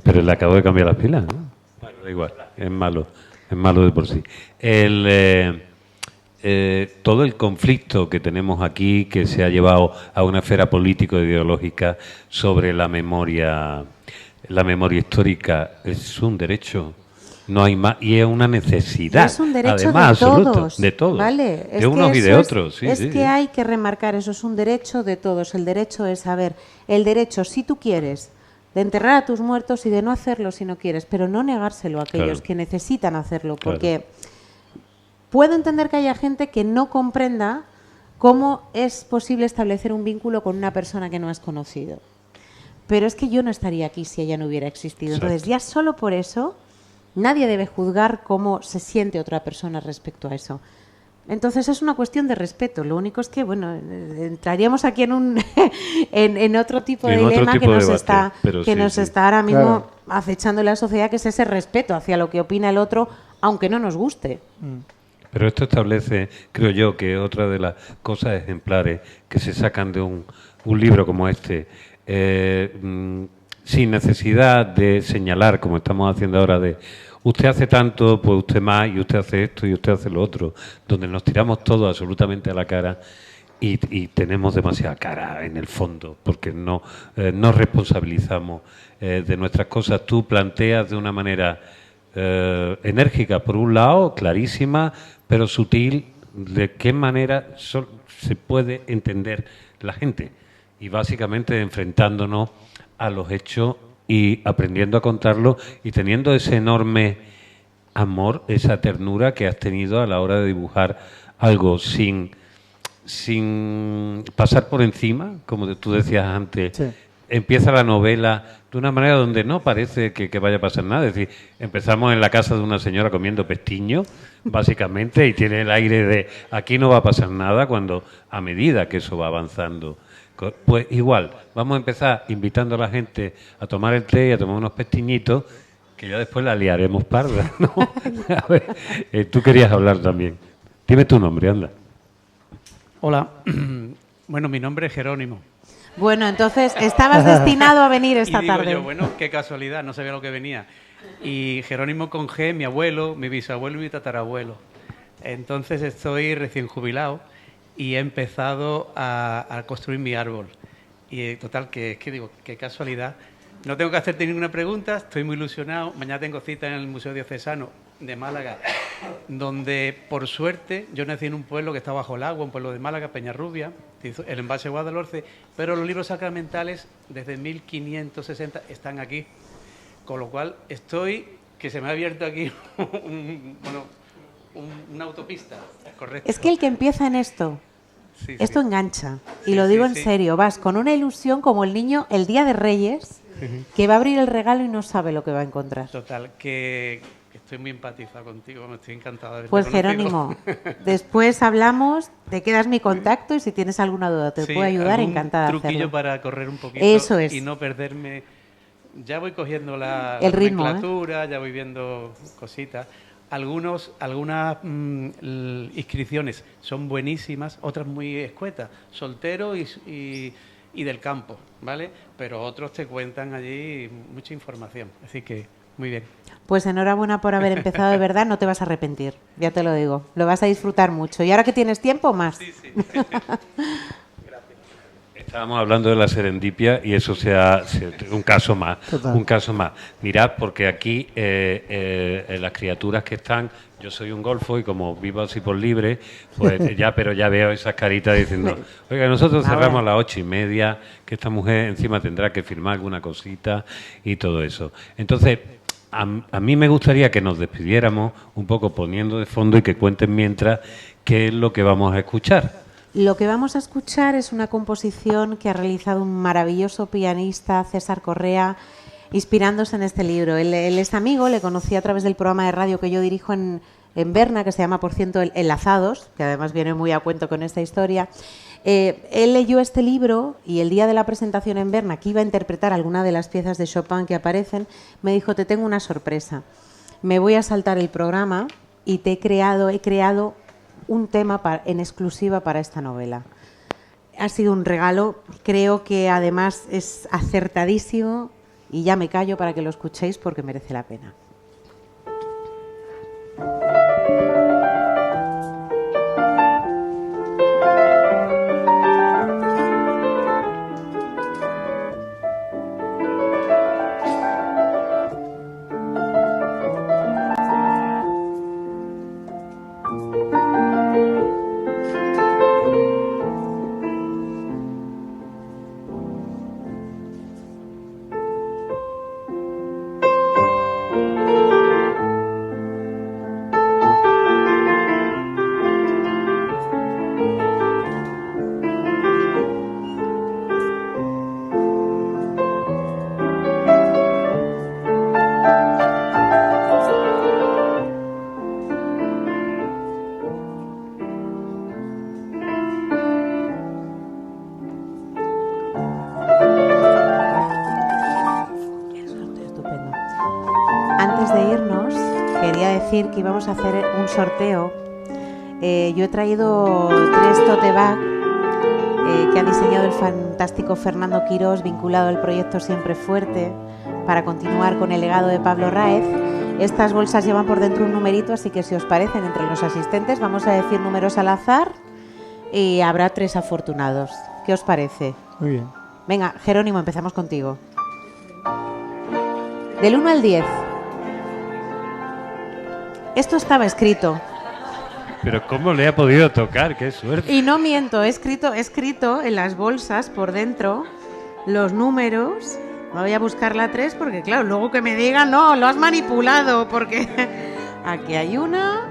Pero le acabo de cambiar las pilas, ¿no? Bueno, da igual, es malo de por sí. Todo el conflicto que tenemos aquí, que se ha llevado a una esfera político-ideológica sobre la memoria histórica, es un derecho. No hay más, y es una necesidad. Es un derecho además, de absoluto, todos. de todos, ¿Vale? de unos y de otros. Sí, es sí, que sí. hay que remarcar eso, es un derecho de todos. El derecho es saber, el derecho, si tú quieres, de enterrar a tus muertos y de no hacerlo si no quieres, pero no negárselo a aquellos Claro. que necesitan hacerlo, Claro. porque puedo entender que haya gente que no comprenda cómo es posible establecer un vínculo con una persona que no has conocido. Pero es que yo no estaría aquí si ella no hubiera existido. Entonces, Exacto. ya solo por eso, nadie debe juzgar cómo se siente otra persona respecto a eso. Entonces, es una cuestión de respeto. Lo único es que, bueno, entraríamos aquí en un en otro tipo de En otro dilema tipo que de nos debate, está pero sí, sí. está ahora mismo Claro. acechando en la sociedad, que es ese respeto hacia lo que opina el otro, aunque no nos guste. Pero esto establece, creo yo, que otra de las cosas ejemplares que se sacan de un libro como este, sin necesidad de señalar, como estamos haciendo ahora, de usted hace tanto, pues usted más, y usted hace esto, y usted hace lo otro, donde nos tiramos todo absolutamente a la cara y tenemos demasiada cara en el fondo, porque no responsabilizamos de nuestras cosas. Tú planteas de una manera enérgica, por un lado, clarísima, pero sutil, de qué manera se puede entender la gente. Y básicamente enfrentándonos a los hechos y aprendiendo a contarlos y teniendo ese enorme amor, esa ternura que has tenido a la hora de dibujar algo sin pasar por encima, como tú decías antes. Sí. Empieza la novela de una manera donde no parece que vaya a pasar nada. Es decir, empezamos en la casa de una señora comiendo pestiño, básicamente, y tiene el aire de aquí no va a pasar nada, cuando a medida que eso va avanzando, pues igual, vamos a empezar invitando a la gente a tomar el té y a tomar unos pestiñitos, que ya después la liaremos parda, ¿no? A ver, tú querías hablar también. Dime tu nombre, anda. Hola, bueno, mi nombre es Jerónimo. Bueno, entonces, estabas destinado a venir esta y digo tarde. yo, bueno, qué casualidad, no sabía lo que venía. Y Jerónimo con G, mi abuelo, mi bisabuelo y mi tatarabuelo. Entonces estoy recién jubilado y he empezado a construir mi árbol. Y total, que digo, qué casualidad. No tengo que hacerte ninguna pregunta, estoy muy ilusionado. Mañana tengo cita en el Museo Diocesano de Málaga donde por suerte yo nací en un pueblo que está bajo el agua, un pueblo de Málaga, Peñarrubia, el embalse Guadalhorce, pero los libros sacramentales desde 1560 están aquí, con lo cual que se me ha abierto aquí una autopista, correcto. Es que el que empieza en esto, Sí, esto sí. engancha, y Sí, lo digo sí, en sí. serio, vas con una ilusión como el niño el día de Reyes, que va a abrir el regalo y no sabe lo que va a encontrar. Total, que estoy muy empatizado contigo, me estoy encantado de haberte Pues conocido. Jerónimo, después hablamos, te quedas mi contacto y si tienes alguna duda te Sí, puedo ayudar, algún encantada de truquillo hacerlo. para correr un poquito Eso es. y no perderme. Ya voy cogiendo la El ritmo, nomenclatura, ya voy viendo cositas. Algunas inscripciones son buenísimas, otras muy escuetas, soltero y del campo, ¿vale? Pero otros te cuentan allí mucha información, así que muy bien. Pues enhorabuena por haber empezado de verdad, no te vas a arrepentir, ya te lo digo, lo vas a disfrutar mucho. Y ahora que tienes tiempo, más. Sí, sí. Estábamos hablando de la serendipia y eso un caso más. Total. Un caso más. Mirad, porque aquí las criaturas que están, yo soy un golfo y como vivo así por libre, pues pero ya veo esas caritas diciendo, oiga, nosotros cerramos a las 8:30, que esta mujer encima tendrá que firmar alguna cosita y todo eso. Entonces, a mí me gustaría que nos despidiéramos un poco poniendo de fondo y que cuenten mientras qué es lo que vamos a escuchar. Lo que vamos a escuchar es una composición que ha realizado un maravilloso pianista, César Correa, inspirándose en este libro. Él es amigo, le conocí a través del programa de radio que yo dirijo en Berna, que se llama, por cierto, Enlazados, que además viene muy a cuento con esta historia. Él leyó este libro y el día de la presentación en Berna, que iba a interpretar alguna de las piezas de Chopin que aparecen, me dijo, te tengo una sorpresa. Me voy a saltar el programa y he creado un tema en exclusiva para esta novela. Ha sido un regalo, creo que además es acertadísimo y ya me callo para que lo escuchéis porque merece la pena. Que íbamos a hacer un sorteo. Yo he traído 3 tote bag que ha diseñado el fantástico Fernando Quirós, vinculado al proyecto Siempre Fuerte, para continuar con el legado de Pablo Raez. Estas bolsas llevan por dentro un numerito, así que si os parecen, entre los asistentes vamos a decir números al azar y habrá 3 afortunados. ¿Qué os parece? Muy bien. Venga, Jerónimo, empezamos contigo. Del 1 al 10. Esto estaba escrito. Pero ¿cómo le ha podido tocar? ¡Qué suerte! Y no miento, he escrito en las bolsas por dentro los números. No voy a buscar la 3 porque, claro, luego que me digan, no, lo has manipulado, porque aquí hay una.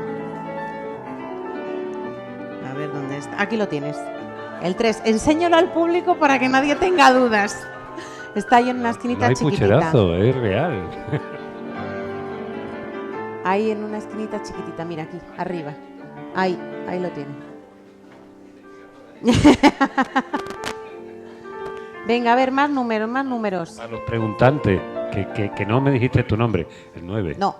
A ver, ¿dónde está? Aquí lo tienes. El 3. Enséñalo al público para que nadie tenga dudas. Está ahí en una esquinita No hay chiquitita. pucherazo, es real. Ahí en una esquinita chiquitita, mira aquí, arriba. Ahí lo tiene. Venga, a ver, más números. A los preguntantes, que no me dijiste tu nombre, el 9. No.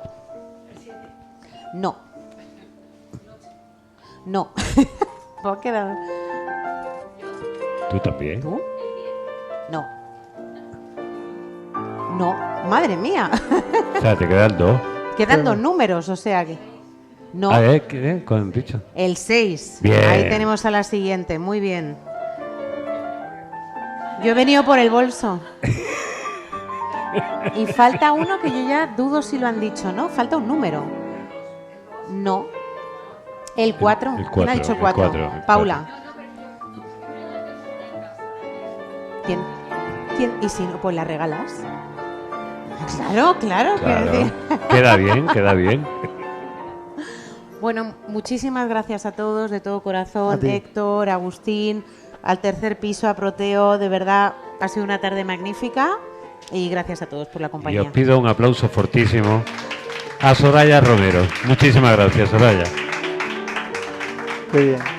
¿Vos quedado? ¿Tú también? ¿Tú? No. Madre mía. O sea, te quedan 2. Quedan 2 números, o sea que... No. A ver, ¿qué? ¿Cuál han dicho? El 6. Bien. Ahí tenemos a la siguiente, muy bien. Yo he venido por el bolso. Y falta uno que yo ya dudo si lo han dicho, ¿no? Falta un número. No. El 4. El ¿Quién ha dicho el 4? 4, el Paula. ¿Quién? ¿Y si no, pues la regalas? Claro, quiero Claro. decir. Queda bien, queda bien. Bueno, muchísimas gracias a todos, de todo A corazón, ti. Héctor, Agustín, al tercer piso, a Proteo, de verdad ha sido una tarde magnífica y gracias a todos por la Y compañía. os pido un aplauso fortísimo a Soraya Romero. Muchísimas gracias, Soraya. Muy bien.